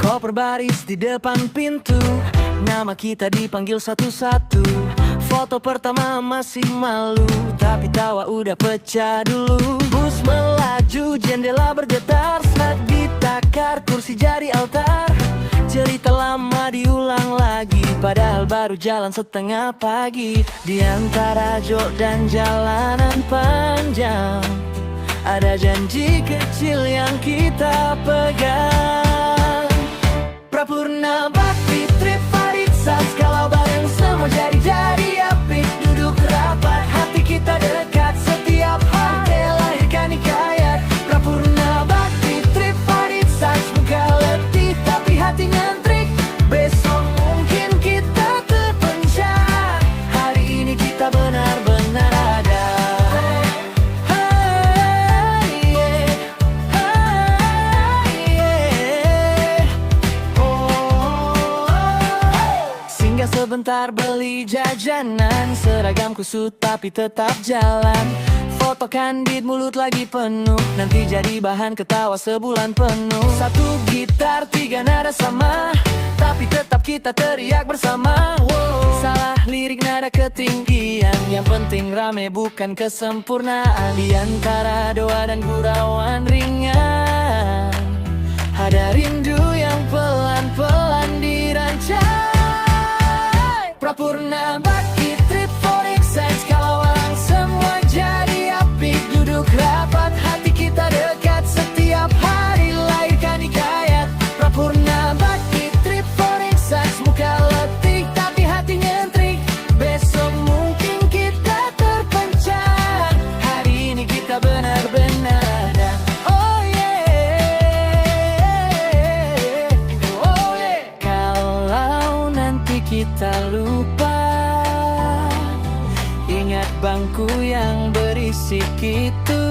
S5: Koper baris di depan pintu, nama kita dipanggil satu-satu. Foto pertama masih malu, tapi tawa udah pecah dulu. Bus melaju, jendela bergetar, saat ditakar, kursi jadi altar. Cerita lama diulang lagi, padahal baru jalan setengah pagi. Di antara jok dan jalanan panjang, ada janji kecil yang kita pegang. Prapurna Bakti Tripodenses, kalau bareng semua jadi api. Duduk rapat, hati kita dekat, setiap hari lahirkan hikayat. Prapurna Bakti Tripodenses, muka letih tapi hatinya Singgah sebentar beli jajanan, seragam kusut tapi tetap jalan. Foto kandid mulut lagi penuh, nanti jadi bahan ketawa sebulan penuh. Satu gitar, tiga nada sama, tapi tetap kita teriak bersama. Wow. Salah lirik nada ketinggian, yang penting rame bukan kesempurnaan. Di antara doa dan gurauan ringan, ada rindu yang pelan-pelan dirancang. Prapurna Bakti Trip for Exchange, kalau walang semua jadi apik. Duduk rapat, hati kita dekat, setiap hari lahirkan hikayat. Prapurna Bakti Trip for Exchange, muka letih tapi hati nyentrik. Besok mungkin kita terpencang, hari ini kita benar-benar ada. Oh yeah, oh yeah. Kalau nanti kita lupa, ingat bangku yang berisik itu.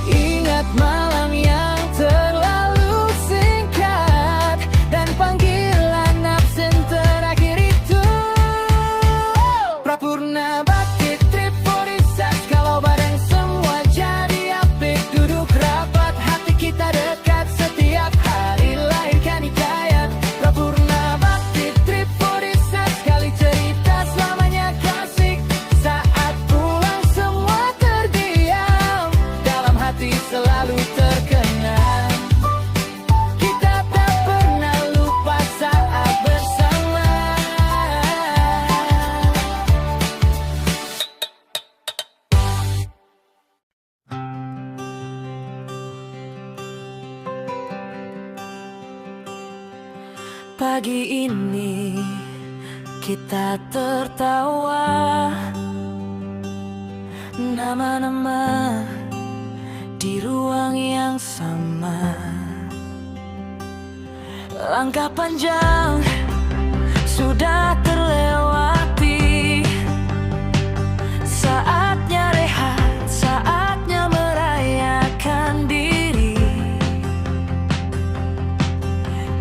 S5: Ingat malam yang terlalu singkat, dan panggilan absen terakhir itu. Prapurna Bakti Trip for Exchange, kalau bareng semua jadi apik. Duduk rapat, hati kita dekat, setiap hari lahirkan hikayat. Prapurna Bakti Trip for Exchange, sekali cerita selamanya klasik. Saat pulang semua terdiam, dalam hati selalu terkenang. Kita tak pernah lupa saat bersama. Pagi ini kita tertawa, nama-nama di ruang yang sama. Langkah panjang sudah terlewati, saatnya rehat, saatnya merayakan diri.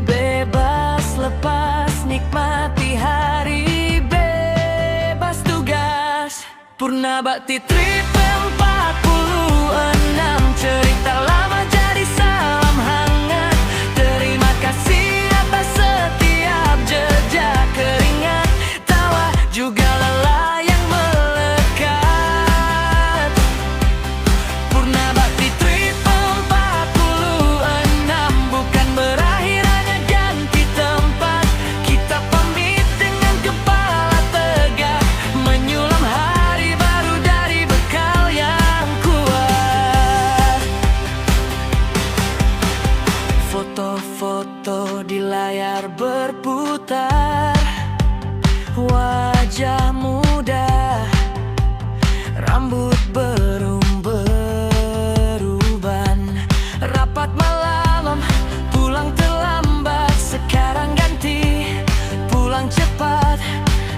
S5: Bebas lepas nikmati hari, bebas tugas. Purna Bakti Trip 46, cerita lama jadi salam hangat. Terima kasih atas setiap jejak keringat, tawa juga lelah yang melekat. Purna Bakti Trip 46, bukan berakhir hanya ganti tempat. Kita pamit dengan kepala tegak, menyulam hari baru dari bekal yang kuat. Foto-foto di layar berputar, wajah muda, rambut berubah-uban. Rapat malam, pulang terlambat, sekarang ganti pulang cepat.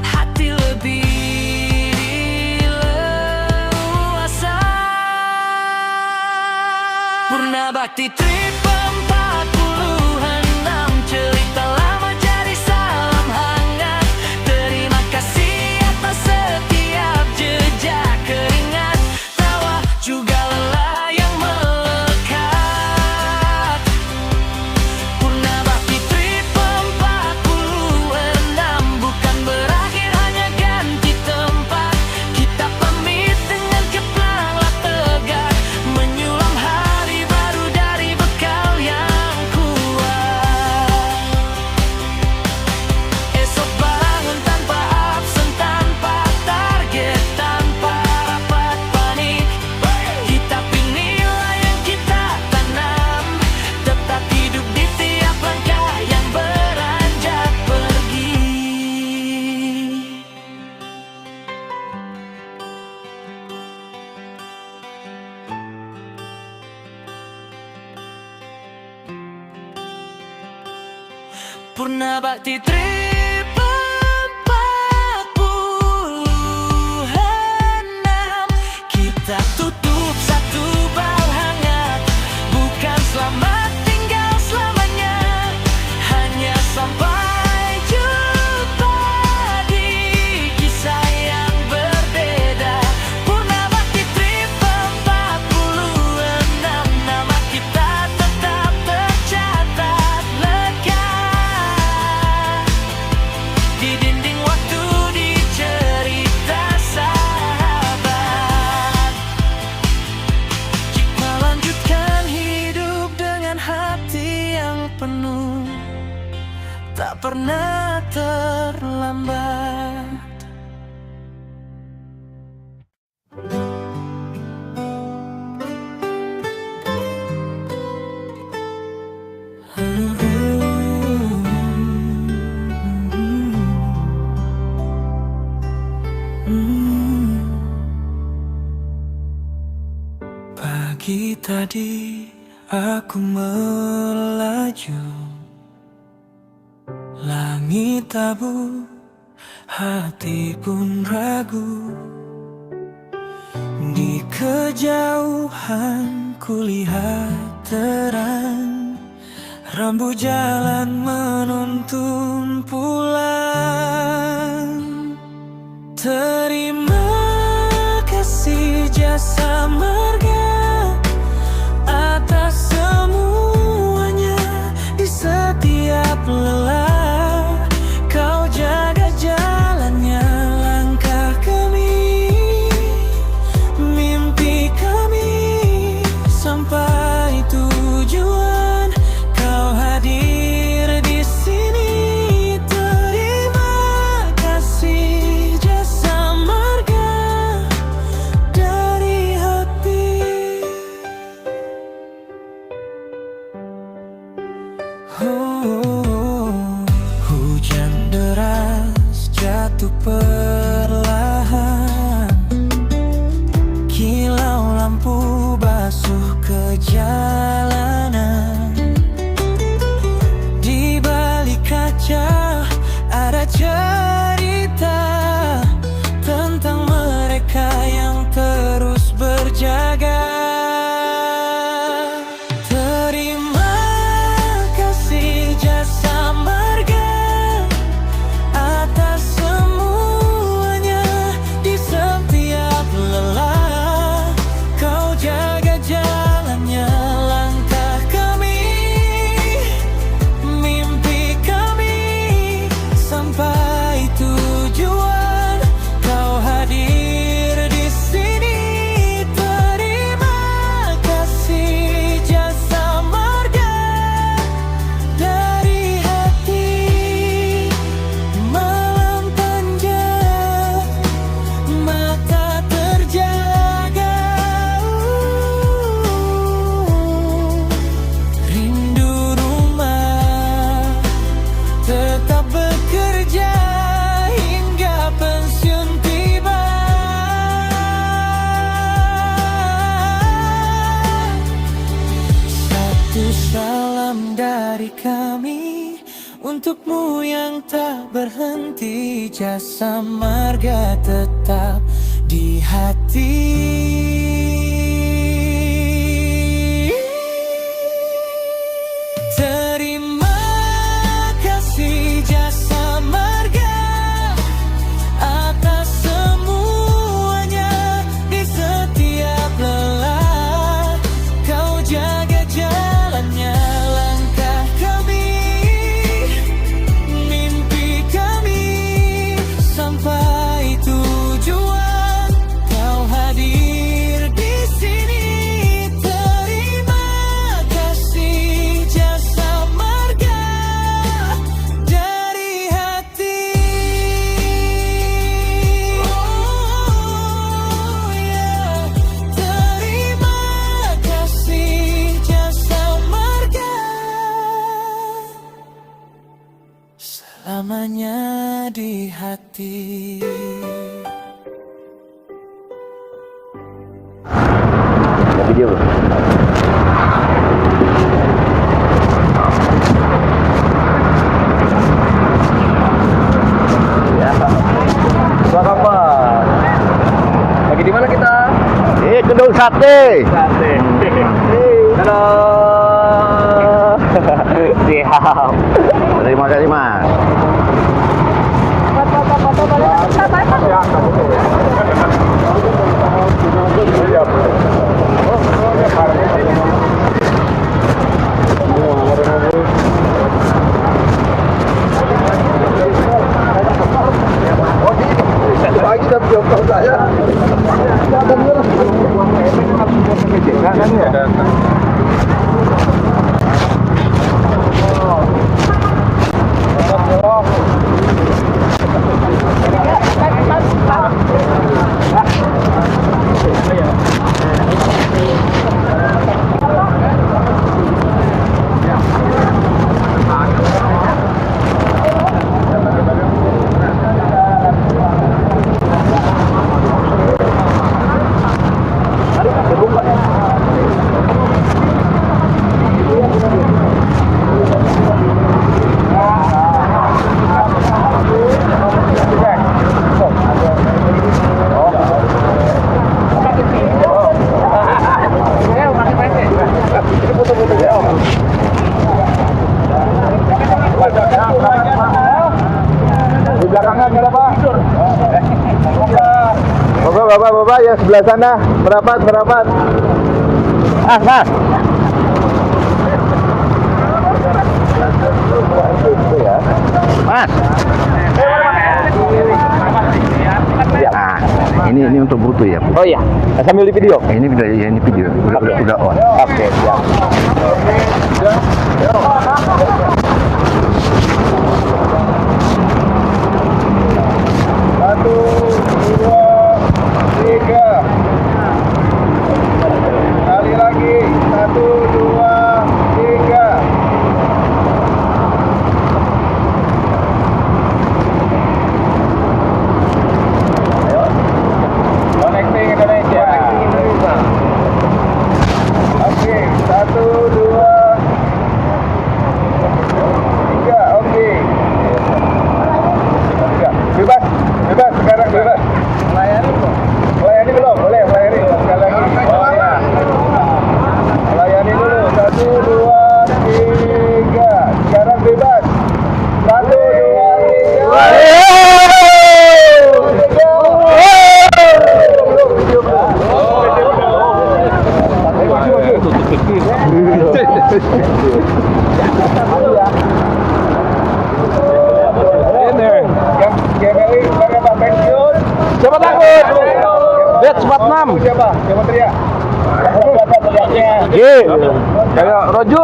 S5: Hati lebih leluasa. Purna Bakti Trip 46, cerita lama jadi salam hangat. Terima kasih atas setiap jejak keringat, tawa juga lelah yang melekat. Purna Bakti Trip 46, bukan berakhir hanya ganti tempat. Kita pamit dengan kepala tegak, menyulam hari baru dari bekal yang kuat. Esok bangun tanpa absen, tanpa target, tanpa rapat panik. Hitapi nilai yang kita tanam, tetap hidup di tiap langkah yang beranjak pergi. Purna Bakti Trip 46, kita tutup satu bal hangat. Bukan selamat tinggal selamanya, hanya sampai jumpa. tak pernah terlambat. Pagi tadi aku melaju, langit abu, hati pun ragu. Di kejauhan kulihat terang, rambu jalan menuntun pulang. Terima kasih jasa marga atas semuanya. Di setiap lelah kau jaga jalannya langkah kami, mimpi kami sampai tujuan. Kau hadir di sini. Terima kasih jasa marga dari hati. Hujan deras jatuh perlahan, kilau lampu basuh ke jalanan. Di balik kaca ada cerita tentang mereka yang terus berjaga. Terima kasih jasa marga atas semuanya. Di setiap lelah kau jaga jalannya langkah kami, mimpi kami sampai tujuan. Kau hadir di sini. Terima kasih jasa marga dari hati. Malam panjang, mata terjaga. Rindu rumah, tetap bekerja hingga pensiun tiba. Satu salam dari kami untukmu yang tak berhenti. Jasa marga tetap di hati. Terima kasih jasa marga atas semuanya. Di setiap lelah kau jaga jalannya langkah kami, mimpi kami sampai tujuan. Kau hadir di sini. Terima kasih jasa marga dari hati. Oh yeah. Terima kasih jasa marga selamanya di hati.
S1: Video.
S2: Buat apa? Lagi di mana kita?
S1: Gedung sate.
S2: Sate. Halo. Siap.
S1: Terima kasih Mas.
S2: Pagi dan jomblo saya.
S1: Bapak yang sebelah sana merapat. Mas. Mas. Nah, ini untuk butuh ya.
S7: Oh iya, sambil di video.
S1: Ini video. Udah on.
S7: Oke, siap.
S2: Satu, dua, tiga. Sekali lagi. Satu, dua, tiga. Connecting Indonesia. Oke, satu, dua, tiga. Oke. Bebas sekarang bebas. Melayani belum? Boleh melayani. Sekali lagi. Oh ya. Melayani dulu. Satu, dua, tiga. Sekarang bebas. Satu, dua, tiga. Gemeli, siapa pensiun?
S7: Siapa takut? Lihat 46.
S2: Siapa? Siapa teriak? Siapa teriaknya?
S7: Kayak Roju.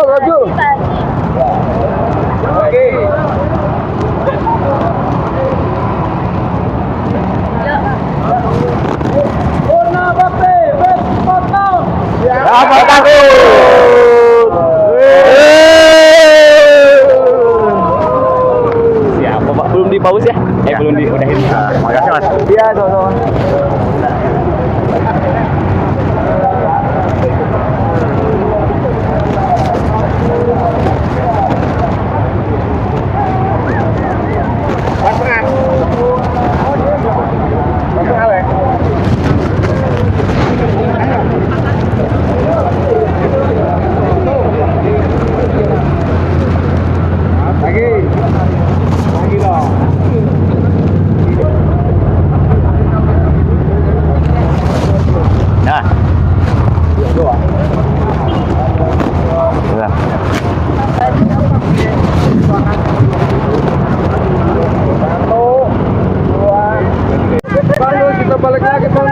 S2: Oke.
S1: Apa takut?
S7: Siapa Pak? Belum di pause ya? Belum di udahin.
S1: Makasih Mas.
S7: Iya, dong.
S2: Lagi dong.
S1: Nah.
S2: Bang, kita balik lagi Bang.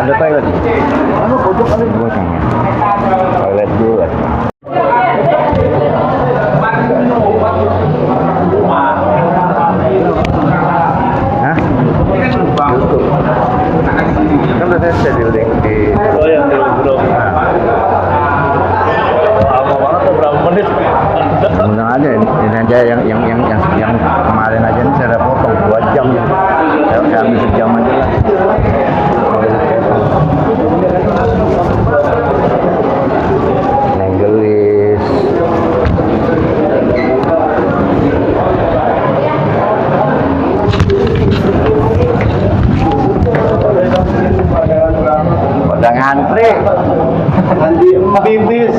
S1: Ada toilet. Toilet dulu. Hah? YouTube. Kan udah saya di link di.
S7: Oh yang di bro. Lama banget tuh, berapa menit?
S1: Undang aja ini aja yang kemarin aja nih saya potong 2 jam. Saya ambil sejam aja lah. Nenggelis. Pada ngantri. Bibis.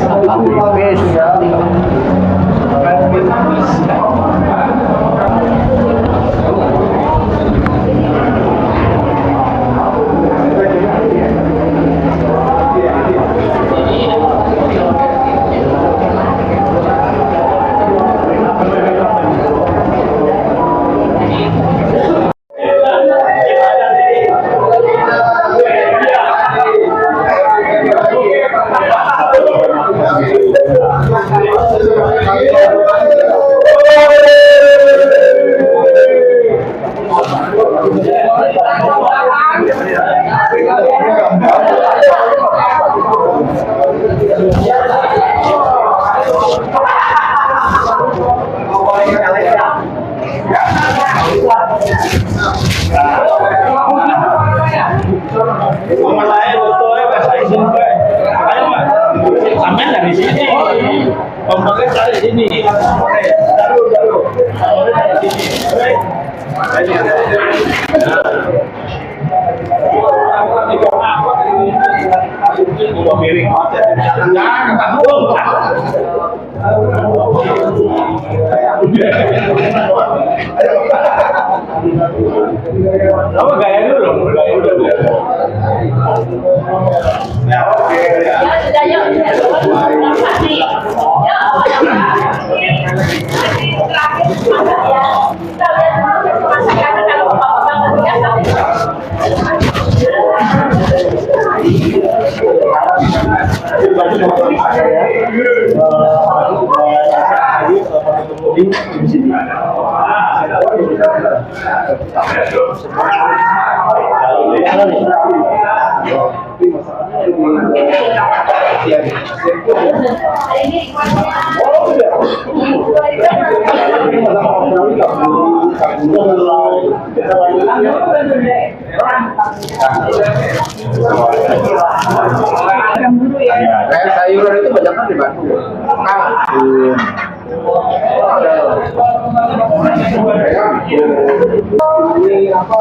S7: Sampai dari sini, pembeli dari sini. Apa gaya dulu? Gaya dulu.
S2: Kayak sayuran itu banyak kan di Bandung. Ini apa?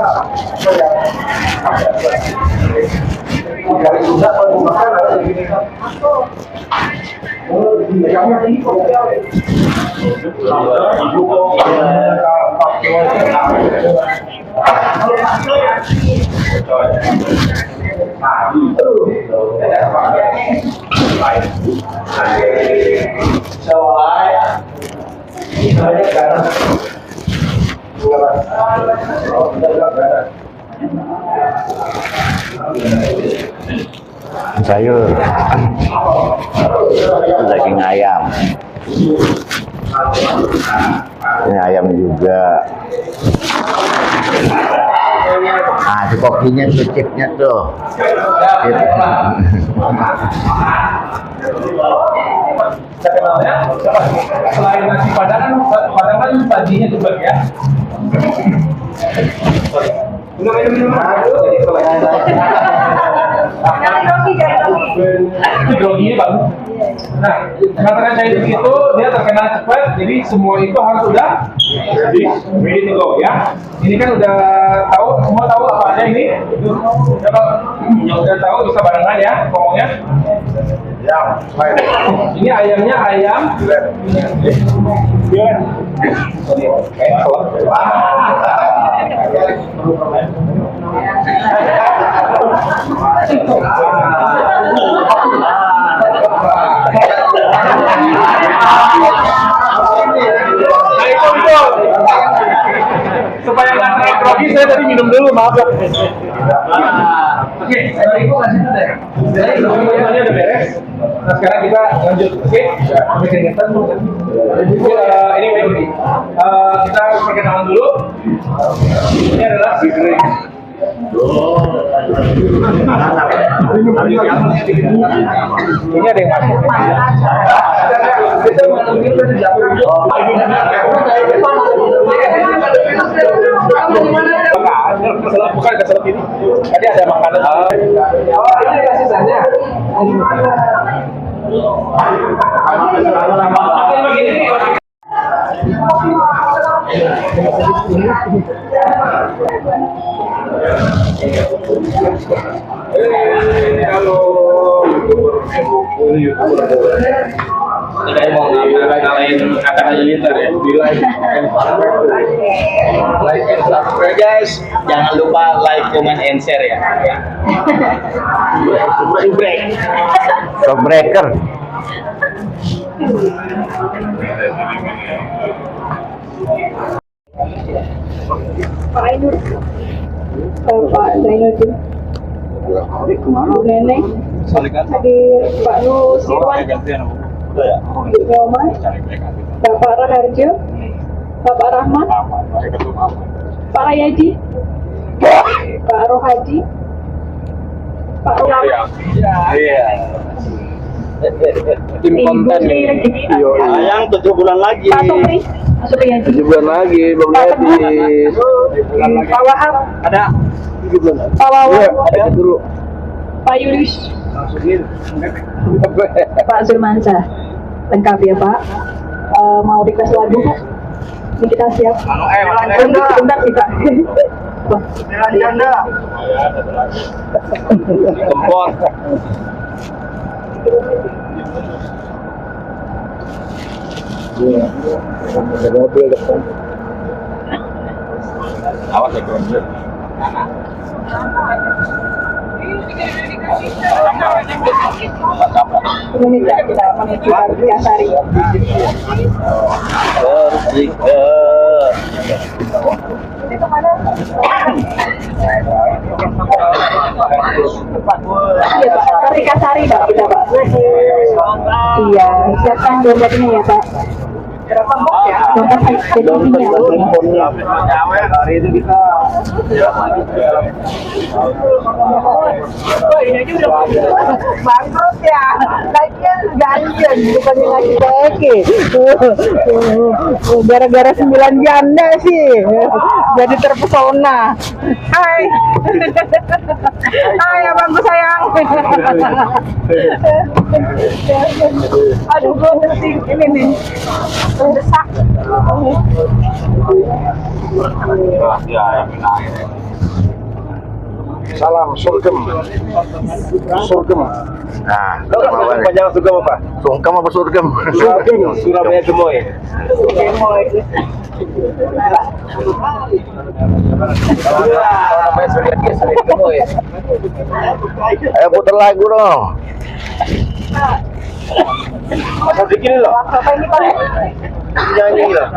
S1: Sayur, daging ayam, ini ayam juga. Ah, itu kopinya tuh, chipnya tuh. Chip.
S7: Terkenalnya selain nasi padang kan sajinya juga ya. Groginya bagus. Nah, karena saya itu dia terkenal cepat, jadi semua itu harus udah ready to go ya. Ini kan udah tahu, semua tahu apa aja ini. Yang udah tahu bisa barengan ya, ngomongnya. Ini ayamnya ayam. Nah itu supaya nggak terlalu grogi, saya tadi minum dulu, maaf ya. Oke, Ibu kasih tuh deh. Jadi semuanya udah beres. Nah sekarang kita lanjut, oke? Sampai keringetan. Anyway, kita perkenalan dulu. Ini adalah si Greg. Ini ada yang masuk. Kita mengambil bukan keselip ini. Tadi ada makanan. Ini kasih saja. Saya mau ngalahin kata halilintar ya di like and subscribe guys, jangan lupa like, comment, and share ya.
S1: Breaker.
S8: Pak Ainur, Pak Zainuddin, Bu Neneng, tadi Pak Nusirwan, Bu Nyoma, Bapak Raharjo, Bapak Rahmat, Pak Rayaji, Pak Rohaji, Pak Ulama,
S7: Tim konten nih.
S8: Ayang
S7: 7 bulan lagi.
S8: Pak Supri, Pak Supriyadi,
S7: 7 bulan lagi, Bang
S8: Pak
S7: Dedis.
S8: Pak Wahab,
S7: Ada 7 bulan.
S8: Pak Wawan,
S7: Ada dulu.
S8: Pak Yulius, Pak Zulmansyah. Lengkap ya Pak. Mau request lagu Pak? Ini kita siap. Sebentar kita.
S7: Kempor. Ada mobil depan. Awas ya konser.
S8: Ini kita menuju Kasari. Ini kemana? Iya Pak, Kartikasari Pak kita Pak. Iya, siapkan dompetnya ya Pak. Berapa box ya? Dompet
S7: Hari itu kita
S8: ini aja udah bangkrut ya. Lagian ganjen bukannya lagi keke. Gara-gara 9 janda sih. Jadi terpesona. Hai. Hai abangku sayang. Aduh gue penting ini nih. Desak.
S7: salam surgem. Surgem.
S1: Nah,
S7: Panjang surgem apa?
S1: sungkem apa surgem?
S7: Surgem, Surabaya Gemoy.
S8: Gemoy.
S1: Ayo putar lagu dong.
S7: Asal bikin loh. Nyanyi loh.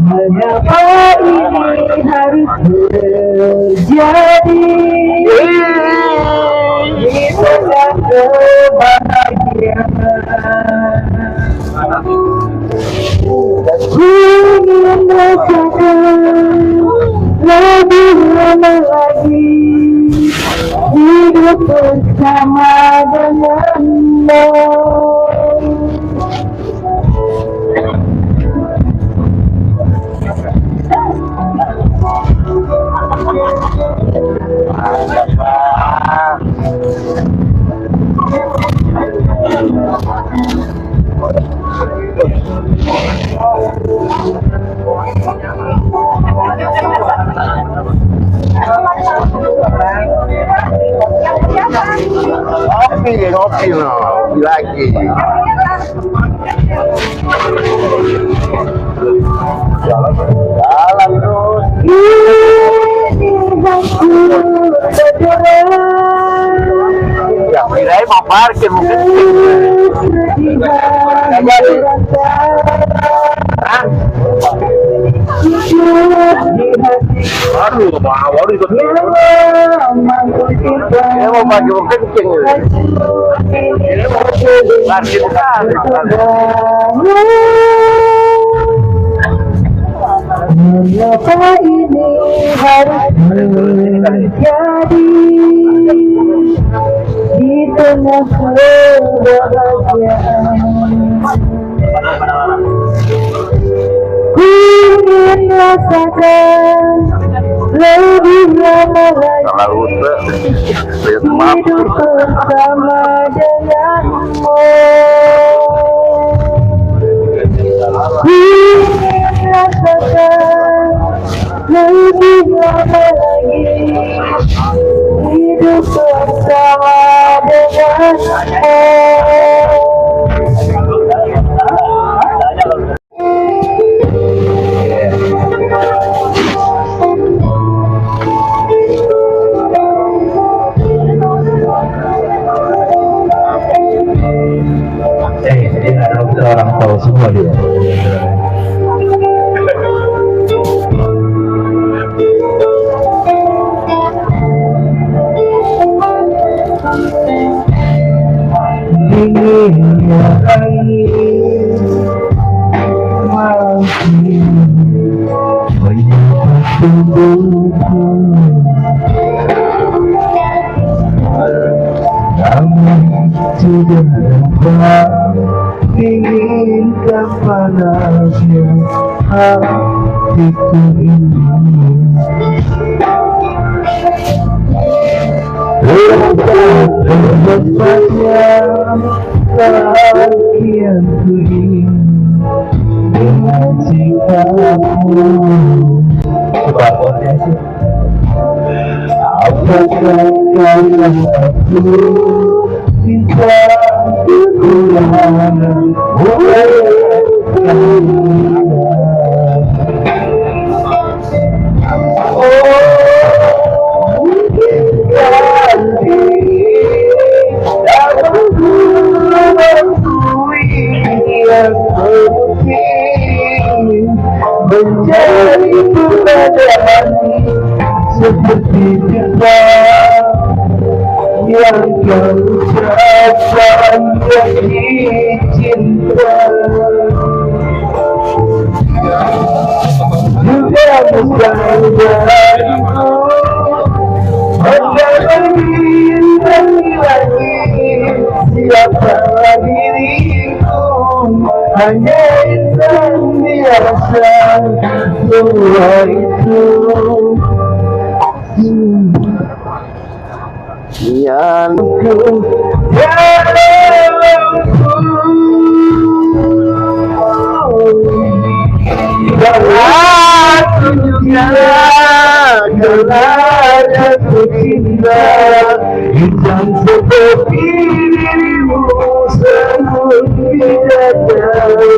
S8: Mengapa ini harus jadi di tengah kebahagiaan. Ku ingin rasakan lebih lama lagi hidup bersama denganmu.
S1: Kopi no, lagi. Jalan terus. Ya, kirain mau parkir mungkin. Nggak jadi. Hah? Baru ikut. Ini mau pagi mau kencing. Ini mau parkir kan.
S8: Mengapa ini harus terjadi di tengah kebahagiaan? Ku ingin rasakan lebih lama lagi hidup bersama denganmu. Ku ingin rasakan lebih lama lagi hidup bersama denganmu.
S1: Dia orang tahu semua dia.
S8: Dinginnya air masih menyebut tubuhku, namun tidak dapat dinginkan panasnya hatiku ini. Tempatnya bahagian ku ingin dengan sikapmu. Apakah karena aku bisa kekurangan menjadi permadani seperti cinta yang kau ucapkan jadi cinta. Juga bukan dariku mendapat bintang lagi siapa diriku, hanya insan biasa semua itu. Yang ku aku juga karena jatuh cinta insan seperti dirimu sanggup bidadari.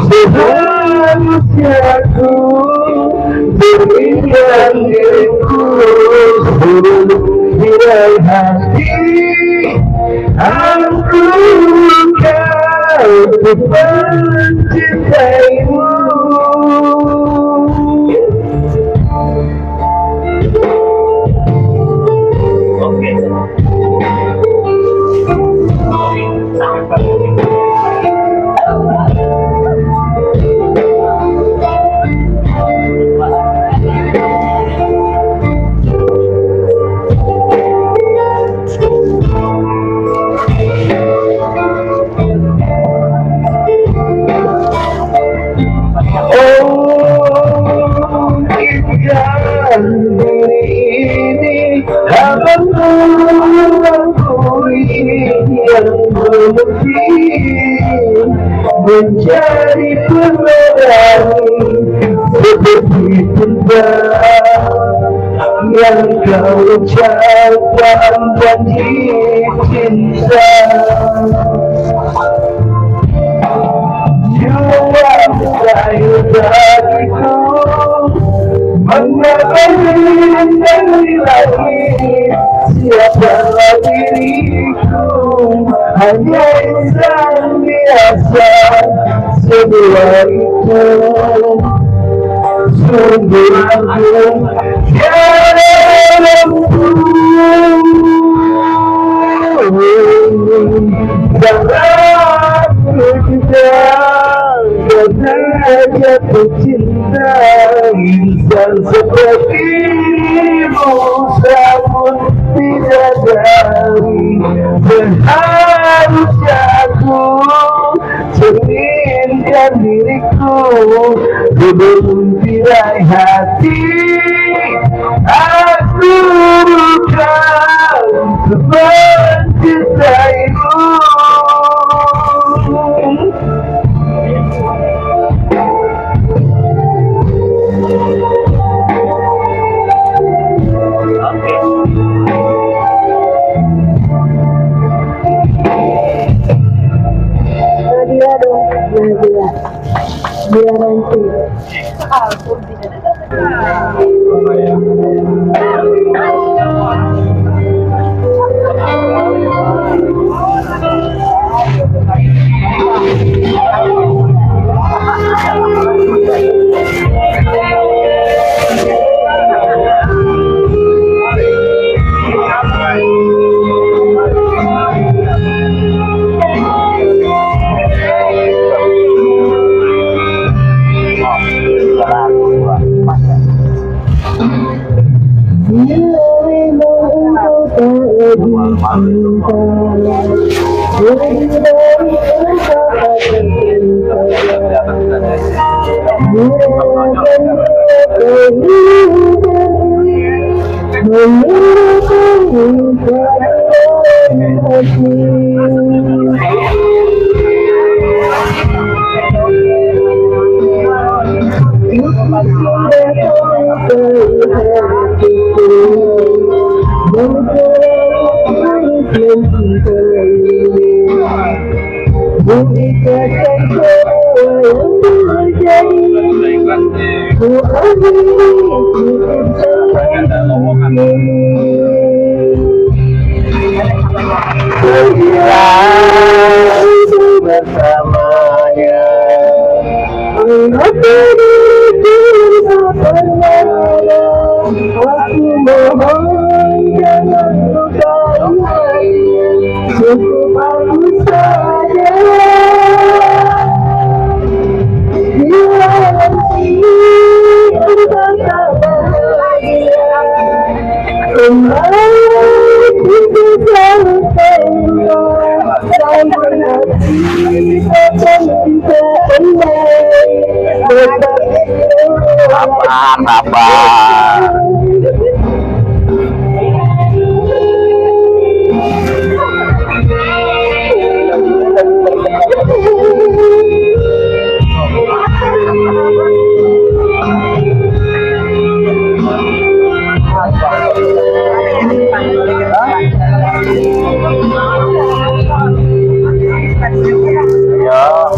S8: Seharusnya aku berikan diriku seluruh tirai hati. Aku kau mencintaimu.
S2: yang berlebih menjadi pemberani seperti tentang yang kau ucapkan janji cinta. Jiwa saya dariku mengapa dari lagi siapa diriku hanya insan biasa sebuah itu sungguh aku tiada mampu dalam karena jatuh cinta insan sepertimu pun bidadari seharusnya aku cerminkan diriku sebelum tirai hati aku bukan mencintaimu. Dia nanti bersamanya aku mohon jangan lukai cukup aku saja bila nanti kita tak bahagia kembali kita selalu sampai nanti akan kita
S1: Sabar.
S8: Aku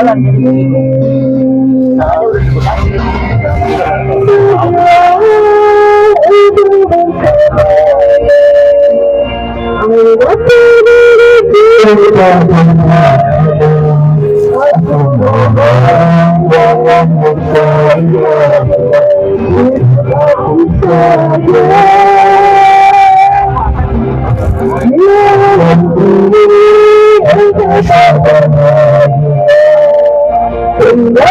S8: dan dirimu.
S7: Ya,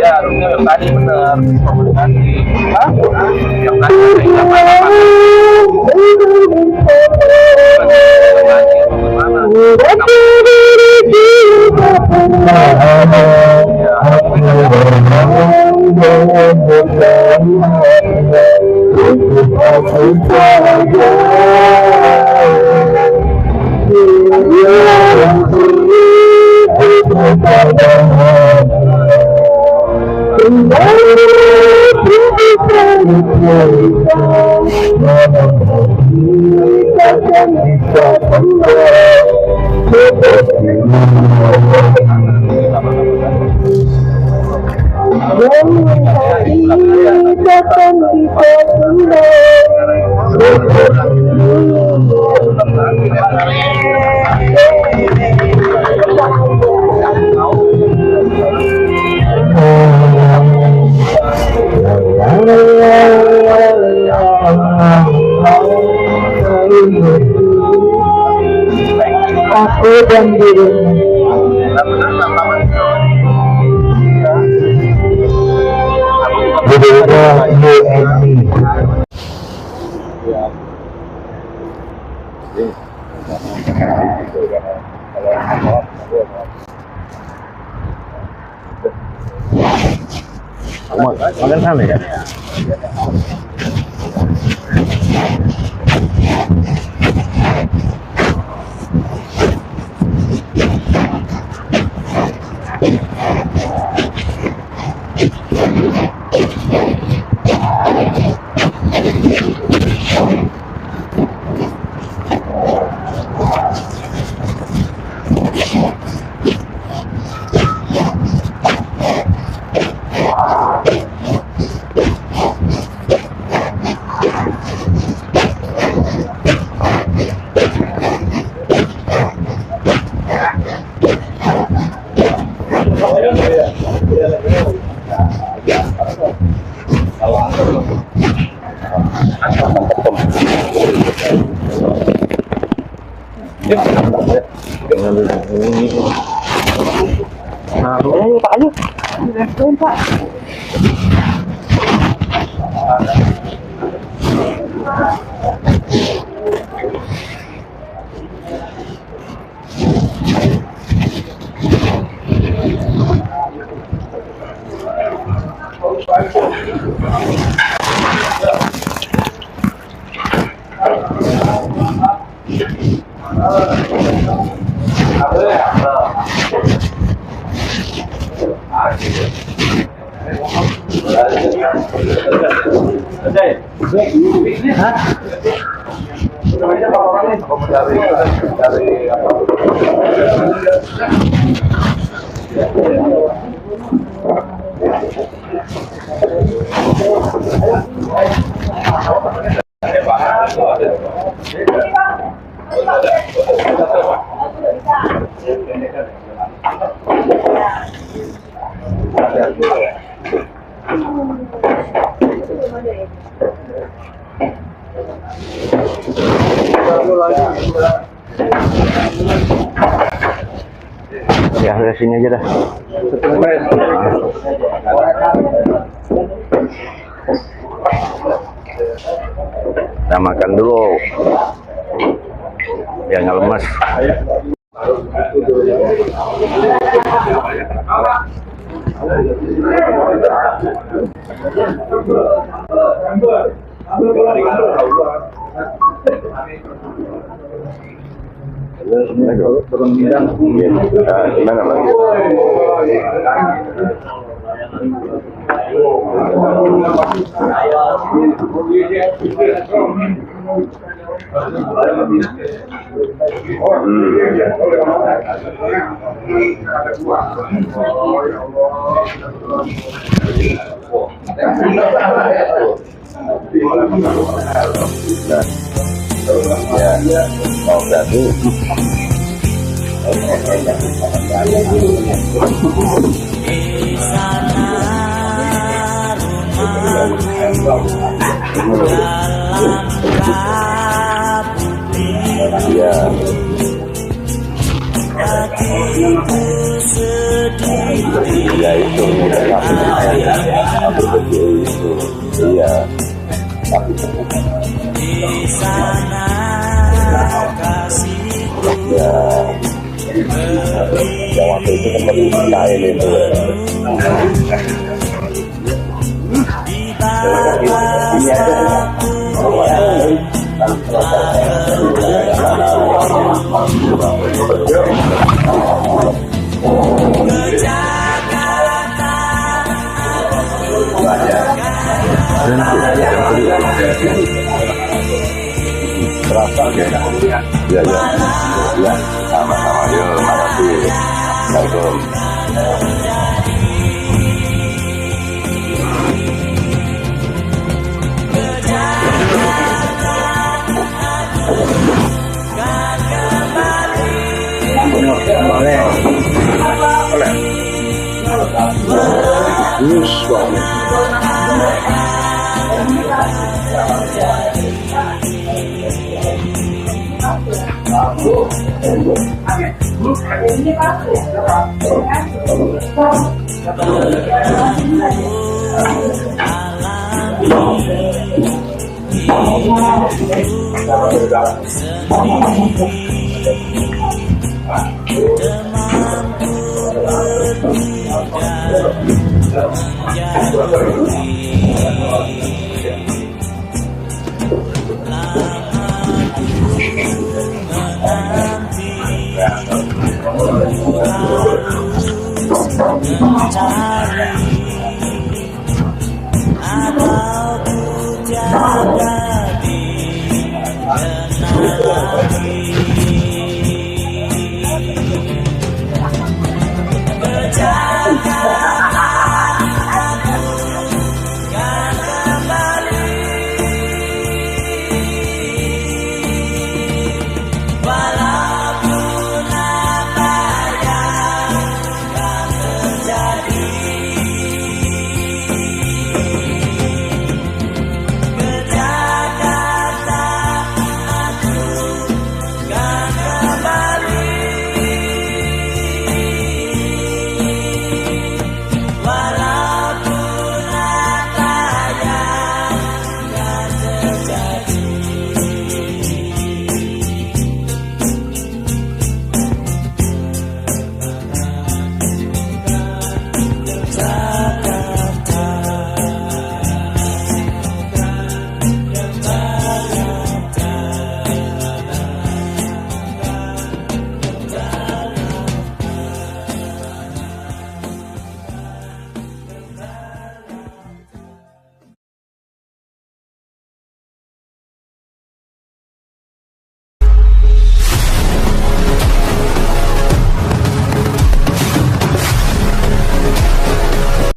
S7: harusnya yang tadi benar. Komunikasi. Hah? Yang tadi ada apa-apa.
S8: Aku dan dirimu.
S1: Makan sana ya. Ya, dari sini aja dah. Kita makan dulu biar nggak lemas. Gimana lagi? Ya, mau berarti
S5: Di sana rumahku
S1: Iya. Iya itu itu. Iya. Ya. Yang waktu itu seperti kain itu. Ini terasa ya, ya, ya, sama-sama, yuk, makasih, Assalamualaikum.
S5: Atau ku jaga